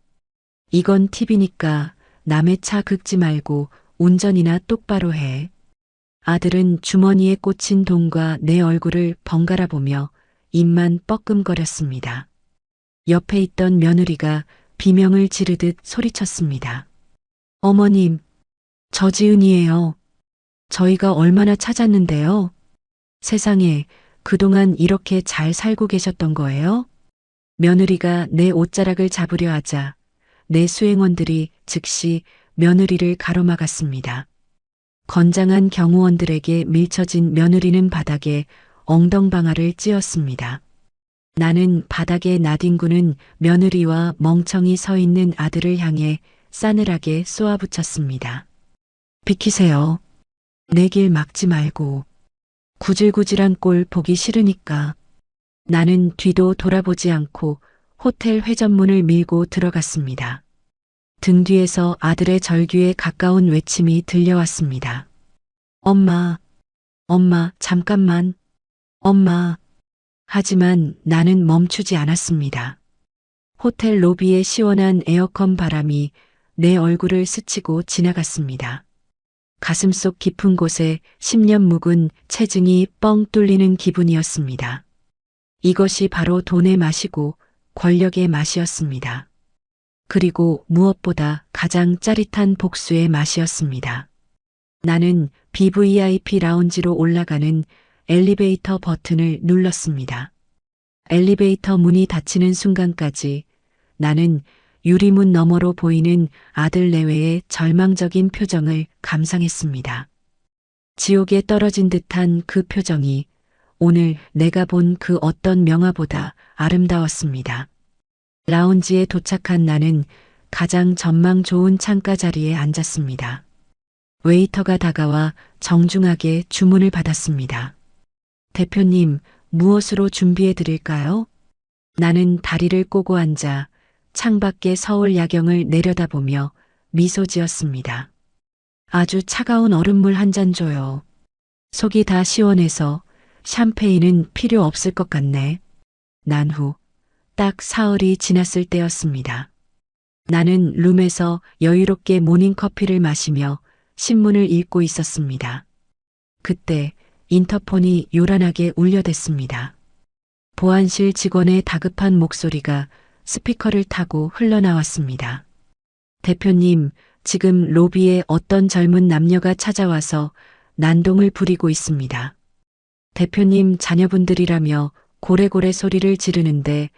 이건 팁이니까 남의 차 긁지 말고 운전이나 똑바로 해. 아들은 주머니에 꽂힌 돈과 내 얼굴을 번갈아 보며 입만 뻐끔거렸습니다. 옆에 있던 며느리가 비명을 지르듯 소리쳤습니다. 어머님, 저 지은이에요. 저희가 얼마나 찾았는데요. 세상에, 그동안 이렇게 잘 살고 계셨던 거예요? 며느리가 내 옷자락을 잡으려 하자 내 수행원들이 즉시 며느리를 가로막았습니다. 건장한 경호원들에게 밀쳐진 며느리는 바닥에 엉덩방아를 찧었습니다. 나는 바닥에 나뒹구는 며느리와 멍청이 서 있는 아들을 향해 싸늘하게 쏘아붙였습니다. 비키세요. 내 길 막지 말고. 구질구질한 꼴 보기 싫으니까. 나는 뒤도 돌아보지 않고 호텔 회전문을 밀고 들어갔습니다. 등 뒤에서 아들의 절규에 가까운 외침이 들려왔습니다. 엄마, 잠깐만. 엄마. 하지만 나는 멈추지 않았습니다. 호텔 로비의 시원한 에어컨 바람이 내 얼굴을 스치고 지나갔습니다. 가슴속 깊은 곳에 10년 묵은 체증이 뻥 뚫리는 기분이었습니다. 이것이 바로 돈의 맛이고 권력의 맛이었습니다. 그리고 무엇보다 가장 짜릿한 복수의 맛이었습니다. 나는 BVIP 라운지로 올라가는 엘리베이터 버튼을 눌렀습니다. 엘리베이터 문이 닫히는 순간까지 나는 유리문 너머로 보이는 아들 내외의 절망적인 표정을 감상했습니다. 지옥에 떨어진 듯한 그 표정이 오늘 내가 본 그 어떤 명화보다 아름다웠습니다. 라운지에 도착한 나는 가장 전망 좋은 창가 자리에 앉았습니다. 웨이터가 다가와 정중하게 주문을 받았습니다. 대표님, 무엇으로 준비해 드릴까요? 나는 다리를 꼬고 앉아 창밖의 서울 야경을 내려다보며 미소 지었습니다. 아주 차가운 얼음물 한 잔 줘요. 속이 다 시원해서 샴페인은 필요 없을 것 같네. 난 후 딱 사흘이 지났을 때였습니다. 나는 룸에서 여유롭게 모닝커피를 마시며 신문을 읽고 있었습니다. 그때 인터폰이 요란하게 울려댔습니다. 보안실 직원의 다급한 목소리가 스피커를 타고 흘러나왔습니다. 대표님, 지금 로비에 어떤 젊은 남녀가 찾아와서 난동을 부리고 있습니다. 대표님 자녀분들이라며 고래고래 소리를 지르는데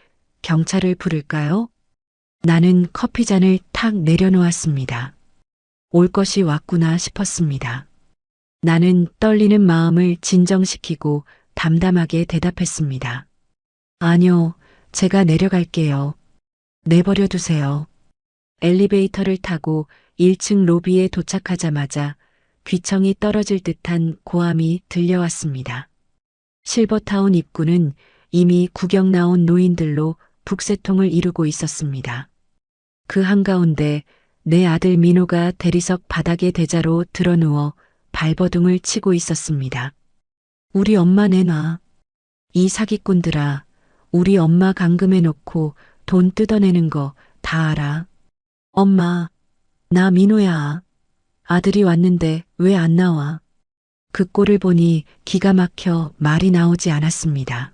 경찰을 부를까요? 나는 커피잔을 탁 내려놓았습니다. 올 것이 왔구나 싶었습니다. 나는 떨리는 마음을 진정시키고 담담하게 대답했습니다. 아니요, 제가 내려갈게요. 내버려 두세요. 엘리베이터를 타고 1층 로비에 도착하자마자 귀청이 떨어질 듯한 고함이 들려왔습니다. 실버타운 입구는 이미 구경 나온 노인들로 북새통을 이루고 있었습니다. 그 한가운데 내 아들 민호가 대리석 바닥에 대자로 드러누워 발버둥을 치고 있었습니다. 우리 엄마 내놔. 이 사기꾼들아, 우리 엄마 감금해놓고 돈 뜯어내는 거 다 알아. 엄마, 나 민호야. 아들이 왔는데 왜 안 나와? 그 꼴을 보니 기가 막혀 말이 나오지 않았습니다.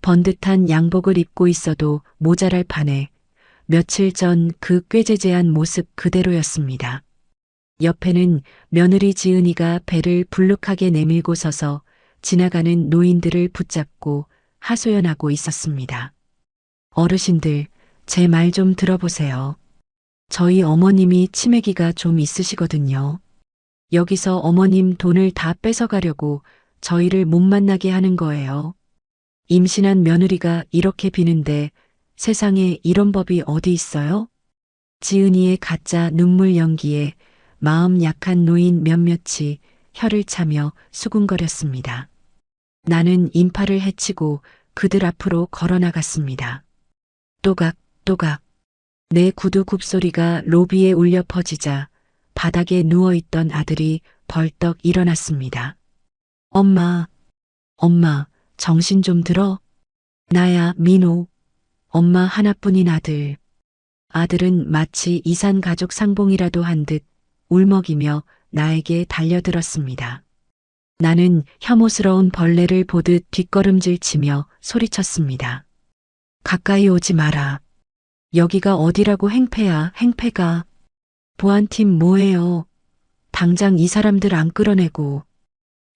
번듯한 양복을 입고 있어도 모자랄 판에 며칠 전 그 꾀죄죄한 모습 그대로였습니다. 옆에는 며느리 지은이가 배를 불룩하게 내밀고 서서 지나가는 노인들을 붙잡고 하소연하고 있었습니다. 어르신들, 제 말 좀 들어보세요. 저희 어머님이 치매기가 좀 있으시거든요. 여기서 어머님 돈을 다 뺏어가려고 저희를 못 만나게 하는 거예요. 임신한 며느리가 이렇게 비는데 세상에 이런 법이 어디 있어요? 지은이의 가짜 눈물 연기에 마음 약한 노인 몇몇이 혀를 차며 수군거렸습니다. 나는 인파를 헤치고 그들 앞으로 걸어나갔습니다. 또각또각 내 구두 굽소리가 로비에 울려 퍼지자 바닥에 누워있던 아들이 벌떡 일어났습니다. 엄마, 정신 좀 들어? 나야, 민호. 엄마 하나뿐인 아들. 아들은 마치 이산가족 상봉이라도 한 듯 울먹이며 나에게 달려들었습니다. 나는 혐오스러운 벌레를 보듯 뒷걸음질 치며 소리쳤습니다. 가까이 오지 마라. 여기가 어디라고 행패야, 행패가. 보안팀 뭐해요? 당장 이 사람들 안 끌어내고.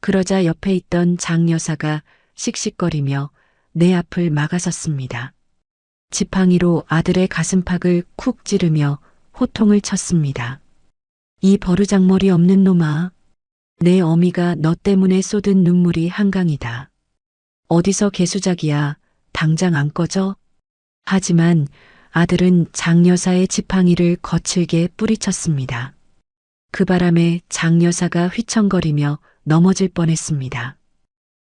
그러자 옆에 있던 장 여사가 씩씩거리며 내 앞을 막아섰습니다. 지팡이로 아들의 가슴팍을 쿡 찌르며 호통을 쳤습니다. 이 버르장머리 없는 놈아. 내 어미가 너 때문에 쏟은 눈물이 한강이다. 어디서 개수작이야. 당장 안 꺼져? 하지만 아들은 장여사의 지팡이를 거칠게 뿌리쳤습니다. 그 바람에 장여사가 휘청거리며 넘어질 뻔했습니다.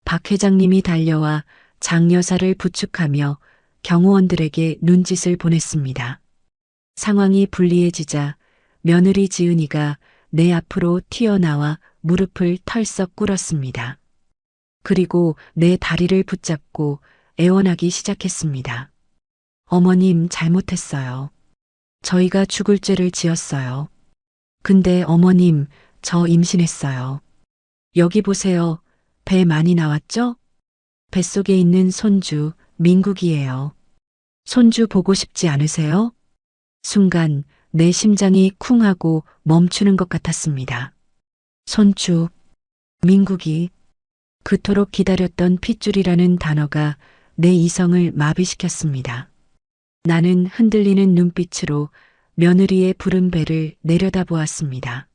박 회장님이 달려와 장여사를 부축하며 경호원들에게 눈짓을 보냈습니다. 상황이 불리해지자 며느리 지은이가 내 앞으로 튀어나와 무릎을 털썩 꿇었습니다. 그리고 내 다리를 붙잡고 애원하기 시작했습니다. 어머님 잘못했어요. 저희가 죽을 죄를 지었어요. 근데 어머님, 저 임신했어요. 여기 보세요. 배 많이 나왔죠? 뱃속에 있는 손주, 민국이에요. 손주 보고 싶지 않으세요? 순간 내 심장이 쿵 하고 멈추는 것 같았습니다. 손주, 민국이, 그토록 기다렸던 핏줄이라는 단어가 내 이성을 마비시켰습니다. 나는 흔들리는 눈빛으로 며느리의 부른 배를 내려다보았습니다.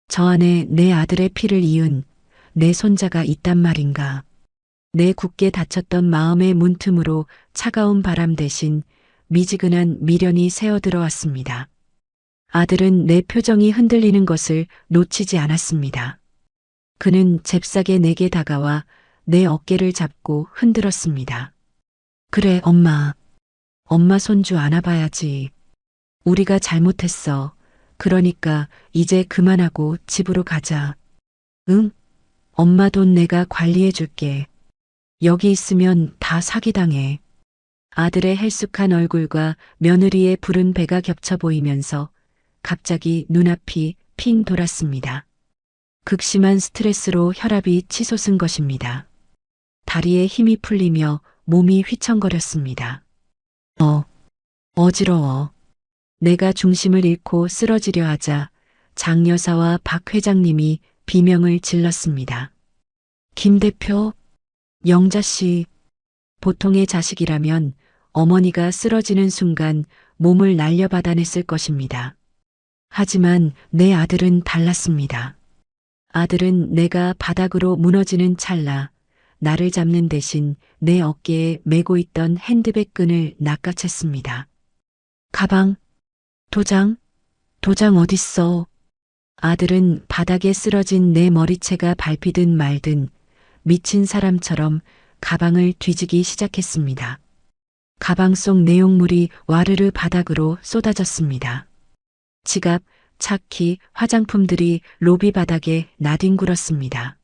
저 안에 내 아들의 피를 이은 내 손자가 있단 말인가. 내 굳게 닫혔던 마음의 문틈으로 차가운 바람 대신 미지근한 미련이 새어들어왔습니다. 아들은 내 표정이 흔들리는 것을 놓치지 않았습니다. 그는 잽싸게 내게 다가와 내 어깨를 잡고 흔들었습니다. 그래, 엄마. 엄마 손주 안아봐야지. 우리가 잘못했어. 그러니까 이제 그만하고 집으로 가자. 응? 엄마 돈 내가 관리해줄게. 여기 있으면 다 사기당해. 아들의 헬쑥한 얼굴과 며느리의 부른 배가 겹쳐 보이면서 갑자기 눈앞이 핑 돌았습니다. 극심한 스트레스로 혈압이 치솟은 것입니다. 다리에 힘이 풀리며 몸이 휘청거렸습니다. 어지러워. 내가 중심을 잃고 쓰러지려 하자 장 여사와 박 회장님이 비명을 질렀습니다. 김 대표, 영자 씨, 보통의 자식이라면 어머니가 쓰러지는 순간 몸을 날려받아냈을 것입니다. 하지만 내 아들은 달랐습니다. 아들은 내가 바닥으로 무너지는 찰나 나를 잡는 대신 내 어깨에 메고 있던 핸드백 끈을 낚아챘습니다. 가방, 도장 어딨어? 아들은 바닥에 쓰러진 내 머리채가 밟히든 말든 미친 사람처럼 가방을 뒤지기 시작했습니다. 가방 속 내용물이 와르르 바닥으로 쏟아졌습니다. 지갑, 차키, 화장품들이 로비 바닥에 나뒹굴었습니다.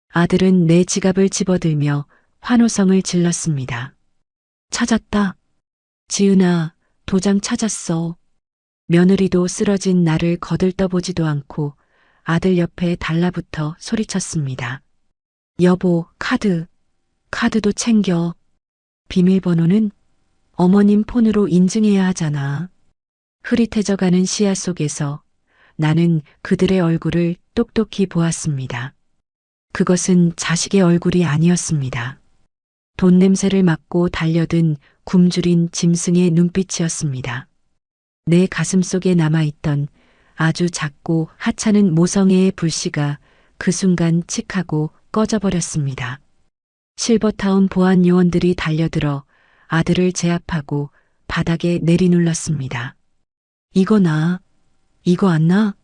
아들은 내 지갑을 집어들며 환호성을 질렀습니다. 찾았다. 지은아, 도장 찾았어. 며느리도 쓰러진 나를 거들떠보지도 않고 아들 옆에 달라붙어 소리쳤습니다. 여보, 카드도 챙겨. 비밀번호는 어머님 폰으로 인증해야 하잖아. 흐릿해져가는 시야 속에서 나는 그들의 얼굴을 똑똑히 보았습니다. 그것은 자식의 얼굴이 아니었습니다. 돈 냄새를 맡고 달려든 굶주린 짐승의 눈빛이었습니다. 내 가슴 속에 남아있던 아주 작고 하찮은 모성애의 불씨가 그 순간 칙하고 꺼져버렸습니다. 실버타운 보안 요원들이 달려들어 아들을 제압하고 바닥에 내리눌렀습니다. 이거 안 나?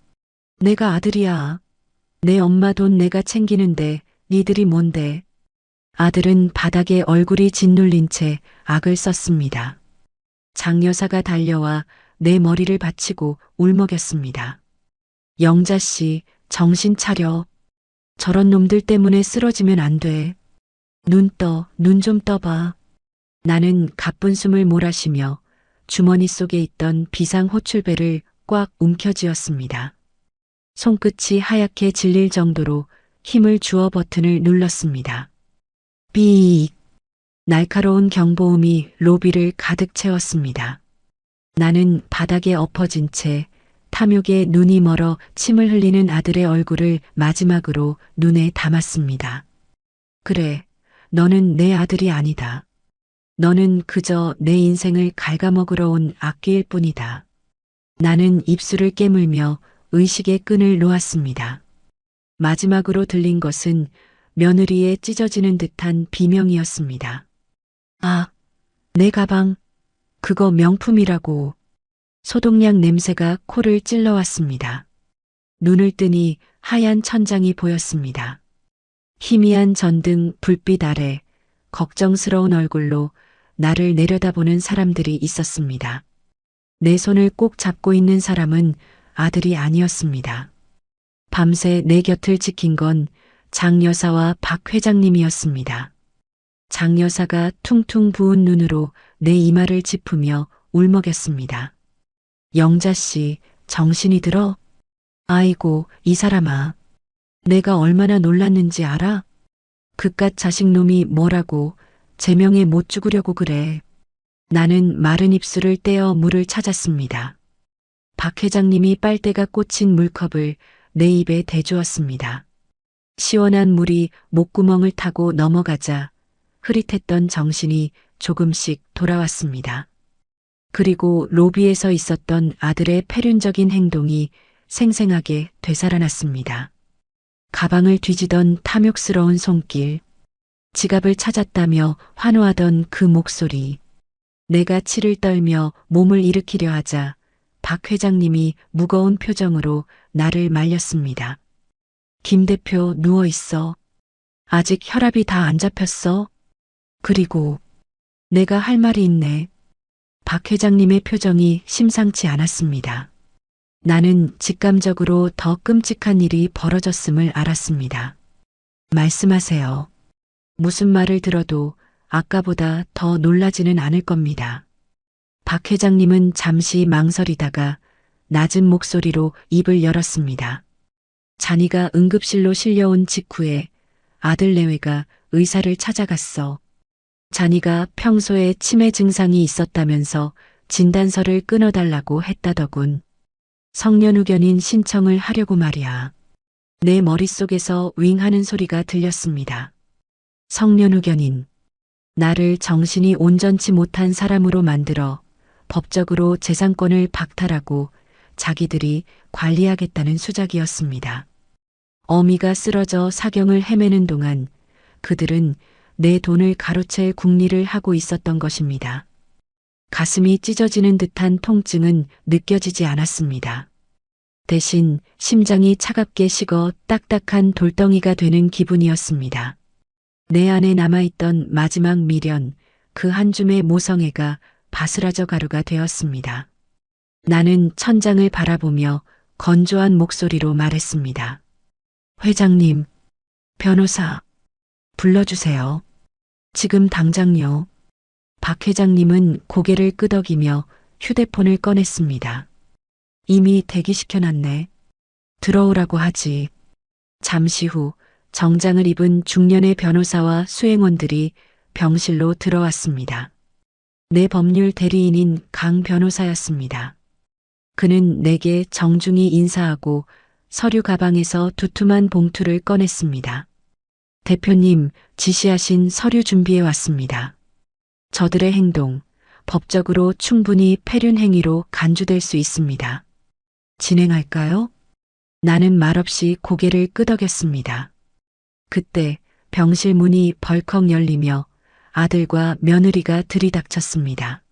내가 아들이야. 내 엄마 돈 내가 챙기는데 니들이 뭔데? 아들은 바닥에 얼굴이 짓눌린 채 악을 썼습니다. 장 여사가 달려와 내 머리를 받치고 울먹였습니다. 영자 씨, 정신 차려. 저런 놈들 때문에 쓰러지면 안 돼. 눈 좀 떠봐. 나는 가쁜 숨을 몰아쉬며 주머니 속에 있던 비상 호출벨을 꽉 움켜쥐었습니다. 손끝이 하얗게 질릴 정도로 힘을 주어 버튼을 눌렀습니다. 삐익. 날카로운 경보음이 로비를 가득 채웠습니다. 나는 바닥에 엎어진 채 탐욕에 눈이 멀어 침을 흘리는 아들의 얼굴을 마지막으로 눈에 담았습니다. 그래, 너는 내 아들이 아니다. 너는 그저 내 인생을 갉아먹으러 온 악귀일 뿐이다. 나는 입술을 깨물며 의식의 끈을 놓았습니다. 마지막으로 들린 것은 며느리의 찢어지는 듯한 비명이었습니다. 아, 내 가방, 그거 명품이라고. 소독약 냄새가 코를 찔러왔습니다. 눈을 뜨니 하얀 천장이 보였습니다. 희미한 전등 불빛 아래 걱정스러운 얼굴로 나를 내려다보는 사람들이 있었습니다. 내 손을 꼭 잡고 있는 사람은 아들이 아니었습니다. 밤새 내 곁을 지킨 건 장 여사와 박 회장님이었습니다. 장 여사가 퉁퉁 부은 눈으로 내 이마를 짚으며 울먹였습니다. 영자 씨, 정신이 들어? 아이고, 이 사람아. 내가 얼마나 놀랐는지 알아? 그깟 자식놈이 뭐라고 제명에 못 죽으려고 그래. 나는 마른 입술을 떼어 물을 찾았습니다. 박 회장님이 빨대가 꽂힌 물컵을 내 입에 대주었습니다. 시원한 물이 목구멍을 타고 넘어가자 흐릿했던 정신이 조금씩 돌아왔습니다. 그리고 로비에서 있었던 아들의 패륜적인 행동이 생생하게 되살아났습니다. 가방을 뒤지던 탐욕스러운 손길, 지갑을 찾았다며 환호하던 그 목소리, 내가 치를 떨며 몸을 일으키려 하자 박 회장님이 무거운 표정으로 나를 말렸습니다. 김 대표 누워 있어. 아직 혈압이 다 안 잡혔어. 그리고 내가 할 말이 있네. 박 회장님의 표정이 심상치 않았습니다. 나는 직감적으로 더 끔찍한 일이 벌어졌음을 알았습니다. 말씀하세요. 무슨 말을 들어도 아까보다 더 놀라지는 않을 겁니다. 박 회장님은 잠시 망설이다가 낮은 목소리로 입을 열었습니다. 잔이가 응급실로 실려온 직후에 아들 내외가 의사를 찾아갔어. 잔이가 평소에 치매 증상이 있었다면서 진단서를 끊어달라고 했다더군. 성년후견인 신청을 하려고 말이야. 내 머릿속에서 윙 하는 소리가 들렸습니다. 성년후견인. 나를 정신이 온전치 못한 사람으로 만들어 법적으로 재산권을 박탈하고 자기들이 관리하겠다는 수작이었습니다. 어미가 쓰러져 사경을 헤매는 동안 그들은 내 돈을 가로챌 궁리를 하고 있었던 것입니다. 가슴이 찢어지는 듯한 통증은 느껴지지 않았습니다. 대신 심장이 차갑게 식어 딱딱한 돌덩이가 되는 기분이었습니다. 내 안에 남아있던 마지막 미련, 그 한 줌의 모성애가 바스라져 가루가 되었습니다. 나는 천장을 바라보며 건조한 목소리로 말했습니다. 회장님, 변호사, 불러주세요. 지금 당장요. 박 회장님은 고개를 끄덕이며 휴대폰을 꺼냈습니다. 이미 대기시켜놨네. 들어오라고 하지. 잠시 후 정장을 입은 중년의 변호사와 수행원들이 병실로 들어왔습니다. 내 법률 대리인인 강 변호사였습니다. 그는 내게 정중히 인사하고 서류 가방에서 두툼한 봉투를 꺼냈습니다. 대표님, 지시하신 서류 준비해 왔습니다. 저들의 행동, 법적으로 충분히 패륜 행위로 간주될 수 있습니다. 진행할까요? 나는 말없이 고개를 끄덕였습니다. 그때 병실 문이 벌컥 열리며 아들과 며느리가 들이닥쳤습니다.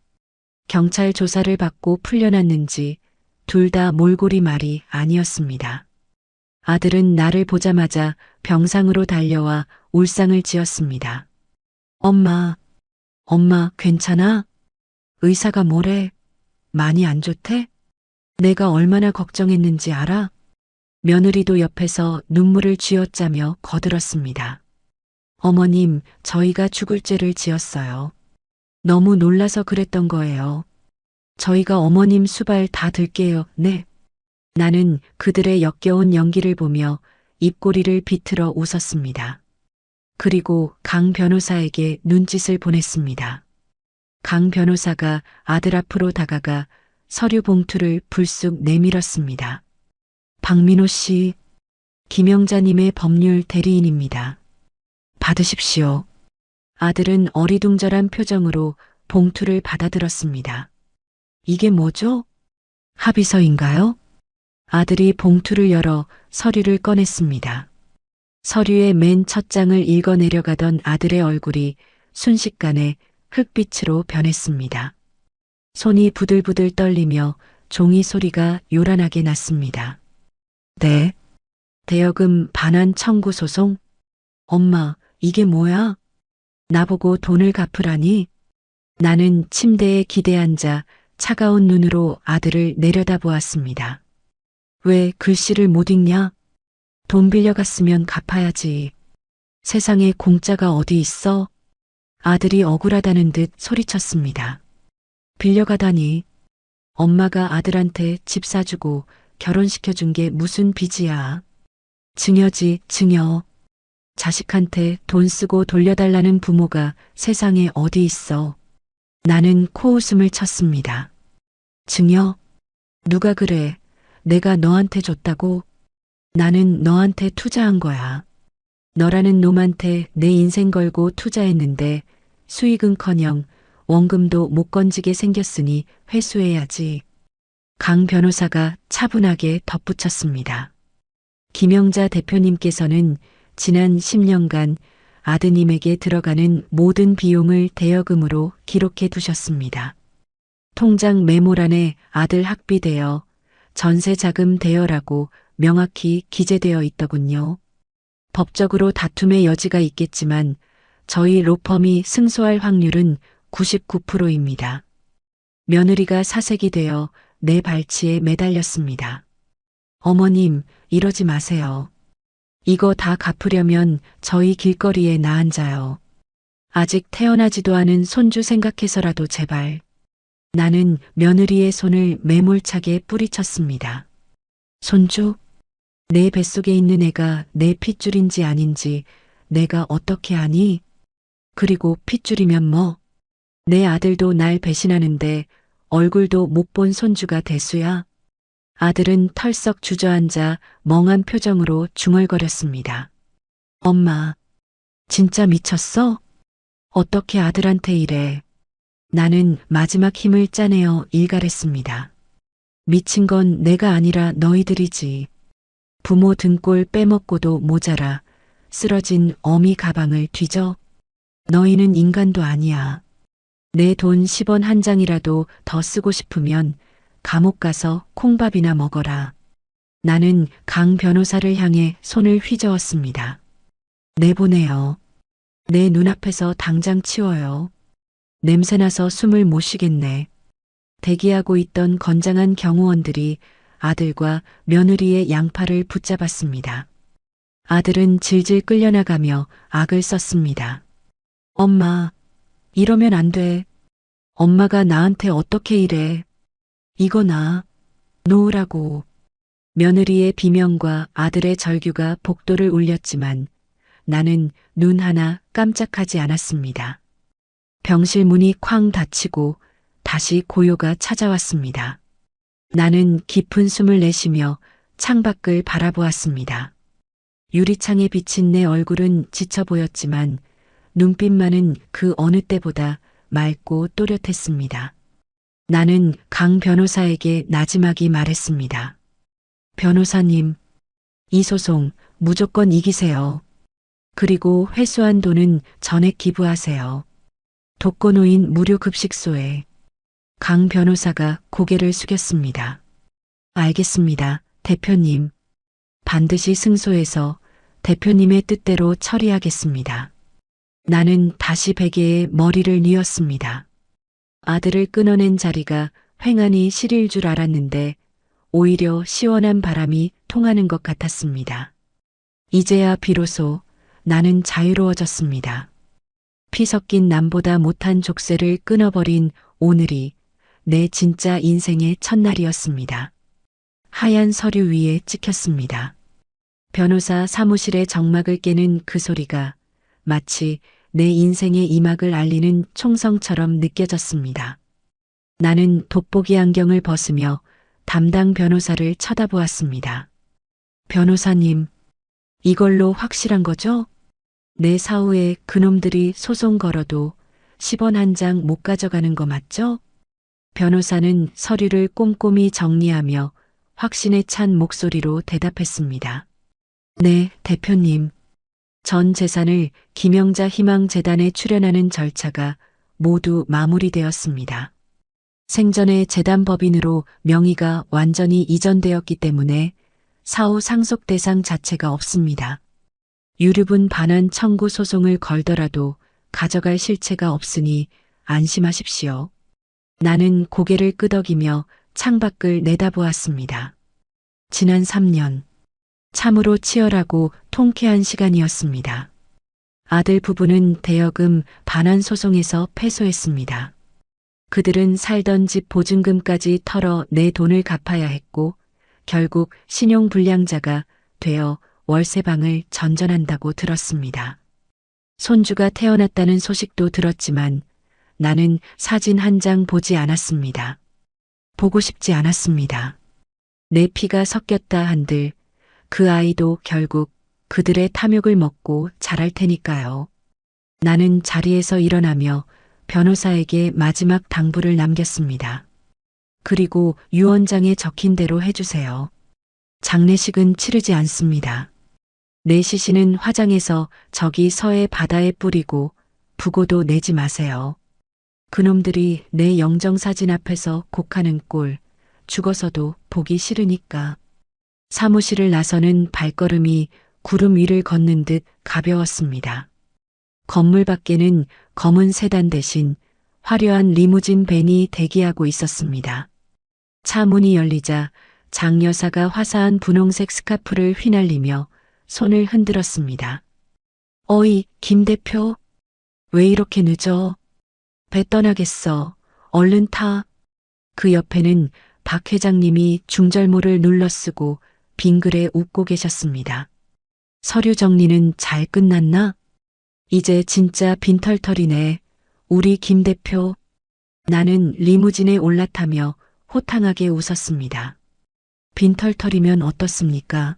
경찰 조사를 받고 풀려났는지 둘 다 몰골이 말이 아니었습니다. 아들은 나를 보자마자 병상으로 달려와 울상을 지었습니다. 엄마 괜찮아? 의사가 뭐래? 많이 안 좋대? 내가 얼마나 걱정했는지 알아? 며느리도 옆에서 눈물을 쥐어짜며 거들었습니다. 어머님, 저희가 죽을 죄를 지었어요. 너무 놀라서 그랬던 거예요. 저희가 어머님 수발 다 들게요. 네. 나는 그들의 역겨운 연기를 보며 입꼬리를 비틀어 웃었습니다. 그리고 강 변호사에게 눈짓을 보냈습니다. 강 변호사가 아들 앞으로 다가가 서류 봉투를 불쑥 내밀었습니다. 박민호 씨, 김영자님의 법률 대리인입니다. 받으십시오. 아들은 어리둥절한 표정으로 봉투를 받아들었습니다. 이게 뭐죠? 합의서인가요? 아들이 봉투를 열어 서류를 꺼냈습니다. 서류의 맨 첫 장을 읽어내려가던 아들의 얼굴이 순식간에 흙빛으로 변했습니다. 손이 부들부들 떨리며 종이 소리가 요란하게 났습니다. 네. 대여금 반환 청구 소송? 엄마, 이게 뭐야? 나보고 돈을 갚으라니? 나는 침대에 기대앉아 차가운 눈으로 아들을 내려다보았습니다. 왜 글씨를 못 읽냐? 돈 빌려갔으면 갚아야지. 세상에 공짜가 어디 있어? 아들이 억울하다는 듯 소리쳤습니다. 빌려가다니. 엄마가 아들한테 집 사주고 결혼시켜준 게 무슨 빚이야. 증여지, 증여. 자식한테 돈 쓰고 돌려달라는 부모가 세상에 어디 있어. 나는 코웃음을 쳤습니다. 증여? 누가 그래? 내가 너한테 줬다고? 나는 너한테 투자한 거야. 너라는 놈한테 내 인생 걸고 투자했는데 수익은커녕 원금도 못 건지게 생겼으니 회수해야지. 강 변호사가 차분하게 덧붙였습니다. 김영자 대표님께서는 지난 10년간 아드님에게 들어가는 모든 비용을 대여금으로 기록해 두셨습니다. 통장 메모란에 아들 학비 대여, 전세 자금 대여라고 명확히 기재되어 있더군요. 법적으로 다툼의 여지가 있겠지만 저희 로펌이 승소할 확률은 99%입니다. 며느리가 사색이 되어 내 발치에 매달렸습니다. 어머님, 이러지 마세요. 이거 다 갚으려면 저희 길거리에 나앉아요. 아직 태어나지도 않은 손주 생각해서라도 제발. 나는 며느리의 손을 매몰차게 뿌리쳤습니다. 손주? 내 뱃속에 있는 애가 내 핏줄인지 아닌지 내가 어떻게 아니? 그리고 핏줄이면 뭐? 내 아들도 날 배신하는데 얼굴도 못 본 손주가 대수야? 아들은 털썩 주저앉아 멍한 표정으로 중얼거렸습니다. 엄마, 진짜 미쳤어? 어떻게 아들한테 이래? 나는 마지막 힘을 짜내어 일갈했습니다. 미친 건 내가 아니라 너희들이지. 부모 등골 빼먹고도 모자라 쓰러진 어미 가방을 뒤져. 너희는 인간도 아니야. 내 돈 10원 한 장이라도 더 쓰고 싶으면 감옥 가서 콩밥이나 먹어라. 나는 강 변호사를 향해 손을 휘저었습니다. 내보내요. 내 눈앞에서 당장 치워요. 냄새나서 숨을 못 쉬겠네. 대기하고 있던 건장한 경호원들이 아들과 며느리의 양팔을 붙잡았습니다. 아들은 질질 끌려나가며 악을 썼습니다. 엄마, 이러면 안 돼. 엄마가 나한테 어떻게 이래. 이거 나 놓으라고. 며느리의 비명과 아들의 절규가 복도를 울렸지만 나는 눈 하나 깜짝하지 않았습니다. 병실 문이 쾅 닫히고 다시 고요가 찾아왔습니다. 나는 깊은 숨을 내쉬며 창밖을 바라보았습니다. 유리창에 비친 내 얼굴은 지쳐 보였지만 눈빛만은 그 어느 때보다 맑고 또렷했습니다. 나는 강 변호사에게 나지막이 말했습니다. 변호사님, 이 소송 무조건 이기세요. 그리고 회수한 돈은 전액 기부하세요. 독거노인 무료급식소에. 강 변호사가 고개를 숙였습니다. 알겠습니다, 대표님. 반드시 승소해서 대표님의 뜻대로 처리하겠습니다. 나는 다시 베개에 머리를 뉘었습니다. 아들을 끊어낸 자리가 횡하니 시릴 줄 알았는데 오히려 시원한 바람이 통하는 것 같았습니다. 이제야 비로소 나는 자유로워졌습니다. 피 섞인 남보다 못한 족쇄를 끊어버린 오늘이 내 진짜 인생의 첫날이었습니다. 하얀 서류 위에 찍혔습니다. 변호사 사무실의 정막을 깨는 그 소리가 마치 내 인생의 이막을 알리는 총성처럼 느껴졌습니다. 나는 돋보기 안경을 벗으며 담당 변호사를 쳐다보았습니다. 변호사님, 이걸로 확실한 거죠? 내 사후에 그놈들이 소송 걸어도 10원 한 장 못 가져가는 거 맞죠? 변호사는 서류를 꼼꼼히 정리하며 확신에 찬 목소리로 대답했습니다. 네, 대표님. 전 재산을 김영자 희망재단에 출연하는 절차가 모두 마무리되었습니다. 생전에 재단 법인으로 명의가 완전히 이전되었기 때문에 사후 상속 대상 자체가 없습니다. 유류분 반환 청구 소송을 걸더라도 가져갈 실체가 없으니 안심하십시오. 나는 고개를 끄덕이며 창밖을 내다보았습니다. 지난 3년. 참으로 치열하고 통쾌한 시간이었습니다. 아들 부부는 대여금 반환 소송에서 패소했습니다. 그들은 살던 집 보증금까지 털어 내 돈을 갚아야 했고 결국 신용불량자가 되어 월세방을 전전한다고 들었습니다. 손주가 태어났다는 소식도 들었지만 나는 사진 한 장 보지 않았습니다. 보고 싶지 않았습니다. 내 피가 섞였다 한들 그 아이도 결국 그들의 탐욕을 먹고 자랄 테니까요. 나는 자리에서 일어나며 변호사에게 마지막 당부를 남겼습니다. 그리고 유언장에 적힌 대로 해주세요. 장례식은 치르지 않습니다. 내 시신은 화장해서 저기 서해 바다에 뿌리고 부고도 내지 마세요. 그놈들이 내 영정사진 앞에서 곡하는 꼴 죽어서도 보기 싫으니까. 사무실을 나서는 발걸음이 구름 위를 걷는 듯 가벼웠습니다. 건물 밖에는 검은 세단 대신 화려한 리무진 밴이 대기하고 있었습니다. 차 문이 열리자 장 여사가 화사한 분홍색 스카프를 휘날리며 손을 흔들었습니다. 어이, 김 대표. 왜 이렇게 늦어? 배 떠나겠어. 얼른 타. 그 옆에는 박 회장님이 중절모를 눌러쓰고 빙그레 웃고 계셨습니다. 서류 정리는 잘 끝났나? 이제 진짜 빈털털이네. 우리 김 대표. 나는 리무진에 올라타며 호탕하게 웃었습니다. 빈털털이면 어떻습니까?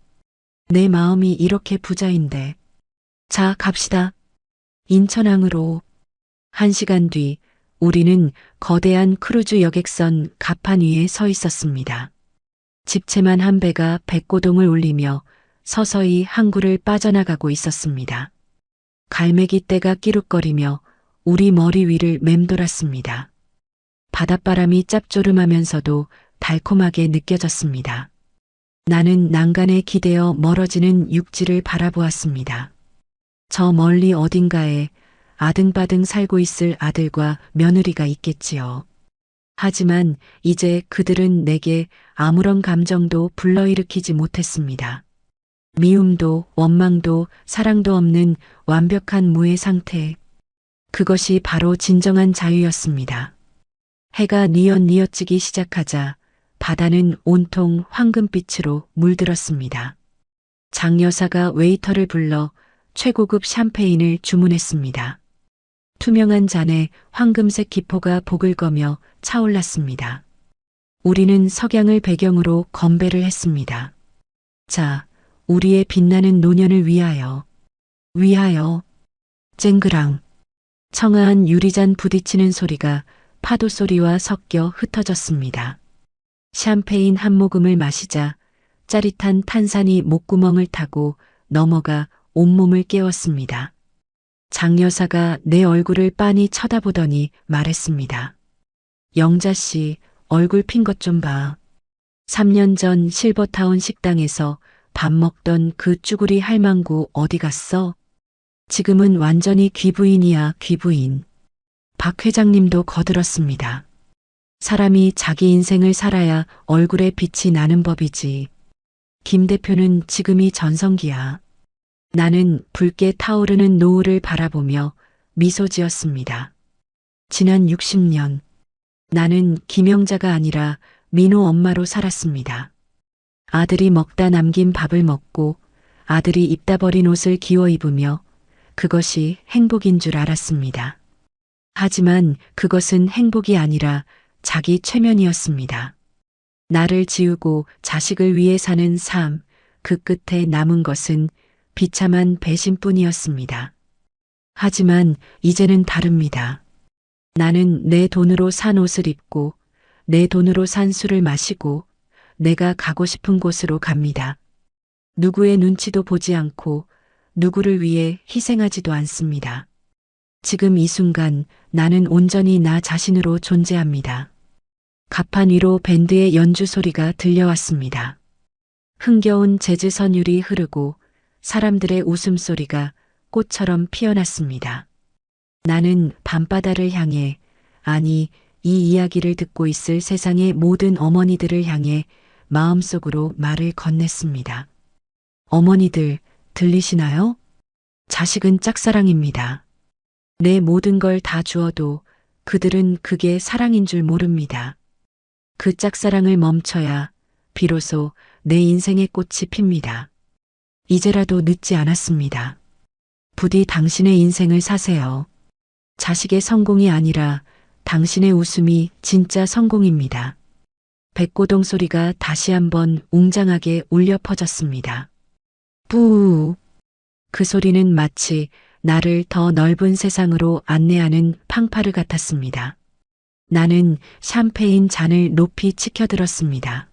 내 마음이 이렇게 부자인데. 자, 갑시다. 인천항으로. 1시간 뒤 우리는 거대한 크루즈 여객선 갑판 위에 서 있었습니다. 집채만 한 배가 백고동을 울리며 서서히 항구를 빠져나가고 있었습니다. 갈매기 떼가 끼룩거리며 우리 머리 위를 맴돌았습니다. 바닷바람이 짭조름하면서도 달콤하게 느껴졌습니다. 나는 난간에 기대어 멀어지는 육지를 바라보았습니다. 저 멀리 어딘가에 아등바등 살고 있을 아들과 며느리가 있겠지요. 하지만 이제 그들은 내게 아무런 감정도 불러일으키지 못했습니다. 미움도 원망도 사랑도 없는 완벽한 무의 상태. 그것이 바로 진정한 자유였습니다. 해가 뉘엿뉘엿지기 시작하자 바다는 온통 황금빛으로 물들었습니다. 장 여사가 웨이터를 불러 최고급 샴페인을 주문했습니다. 투명한 잔에 황금색 기포가 보글거며 차올랐습니다. 우리는 석양을 배경으로 건배를 했습니다. 자, 우리의 빛나는 노년을 위하여. 위하여. 쨍그랑. 청아한 유리잔 부딪히는 소리가 파도 소리와 섞여 흩어졌습니다. 샴페인 한 모금을 마시자 짜릿한 탄산이 목구멍을 타고 넘어가 온몸을 깨웠습니다. 장 여사가 내 얼굴을 빤히 쳐다보더니 말했습니다. 영자 씨, 얼굴 핀 것 좀 봐. 3년 전 실버타운 식당에서 밥 먹던 그 쭈구리 할망구 어디 갔어? 지금은 완전히 귀부인이야, 귀부인. 박 회장님도 거들었습니다. 사람이 자기 인생을 살아야 얼굴에 빛이 나는 법이지. 김 대표는 지금이 전성기야. 나는 붉게 타오르는 노을을 바라보며 미소 지었습니다. 지난 60년, 나는 김영자가 아니라 민호 엄마로 살았습니다. 아들이 먹다 남긴 밥을 먹고 아들이 입다 버린 옷을 기워 입으며 그것이 행복인 줄 알았습니다. 하지만 그것은 행복이 아니라 자기 최면이었습니다. 나를 지우고 자식을 위해 사는 삶, 그 끝에 남은 것은 비참한 배신뿐이었습니다. 하지만 이제는 다릅니다. 나는 내 돈으로 산 옷을 입고 내 돈으로 산 술을 마시고 내가 가고 싶은 곳으로 갑니다. 누구의 눈치도 보지 않고 누구를 위해 희생하지도 않습니다. 지금 이 순간 나는 온전히 나 자신으로 존재합니다. 갑판 위로 밴드의 연주 소리가 들려왔습니다. 흥겨운 재즈 선율이 흐르고 사람들의 웃음소리가 꽃처럼 피어났습니다. 나는 밤바다를 향해, 아니, 이 이야기를 듣고 있을 세상의 모든 어머니들을 향해 마음속으로 말을 건넸습니다. 어머니들, 들리시나요? 자식은 짝사랑입니다. 내 모든 걸 다 주어도 그들은 그게 사랑인 줄 모릅니다. 그 짝사랑을 멈춰야 비로소 내 인생의 꽃이 핍니다. 이제라도 늦지 않았습니다. 부디 당신의 인생을 사세요. 자식의 성공이 아니라 당신의 웃음이 진짜 성공입니다. 백고동 소리가 다시 한번 웅장하게 울려 퍼졌습니다. 뿌우. 그 소리는 마치 나를 더 넓은 세상으로 안내하는 팡파르 같았습니다. 나는 샴페인 잔을 높이 치켜들었습니다.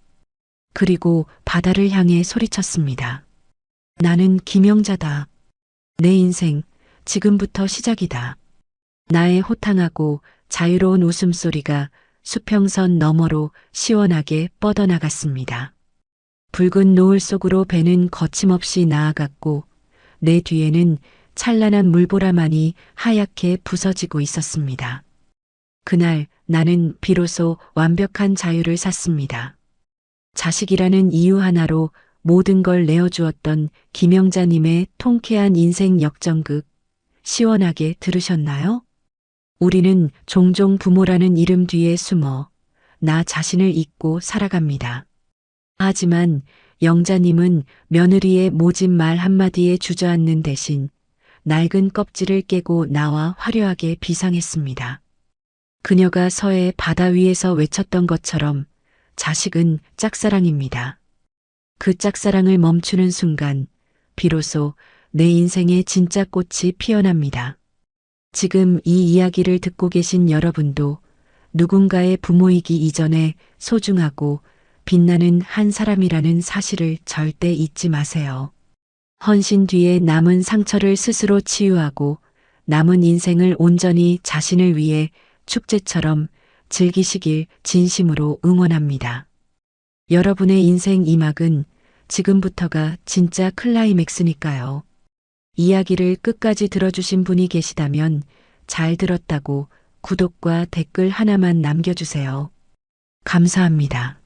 그리고 바다를 향해 소리쳤습니다. 나는 김영자다. 내 인생, 지금부터 시작이다. 나의 호탕하고 자유로운 웃음소리가 수평선 너머로 시원하게 뻗어나갔습니다. 붉은 노을 속으로 배는 거침없이 나아갔고 내 뒤에는 찬란한 물보라만이 하얗게 부서지고 있었습니다. 그날 나는 비로소 완벽한 자유를 샀습니다. 자식이라는 이유 하나로 모든 걸 내어주었던 김영자님의 통쾌한 인생 역전극, 시원하게 들으셨나요? 우리는 종종 부모라는 이름 뒤에 숨어 나 자신을 잊고 살아갑니다. 하지만 영자님은 며느리의 모진 말 한마디에 주저앉는 대신 낡은 껍질을 깨고 나와 화려하게 비상했습니다. 그녀가 서해 바다 위에서 외쳤던 것처럼 자식은 짝사랑입니다. 그 짝사랑을 멈추는 순간 비로소 내 인생의 진짜 꽃이 피어납니다. 지금 이 이야기를 듣고 계신 여러분도 누군가의 부모이기 이전에 소중하고 빛나는 한 사람이라는 사실을 절대 잊지 마세요. 헌신 뒤에 남은 상처를 스스로 치유하고 남은 인생을 온전히 자신을 위해 축제처럼 즐기시길 진심으로 응원합니다. 여러분의 인생 2막은 지금부터가 진짜 클라이맥스니까요. 이야기를 끝까지 들어주신 분이 계시다면 잘 들었다고 구독과 댓글 하나만 남겨주세요. 감사합니다.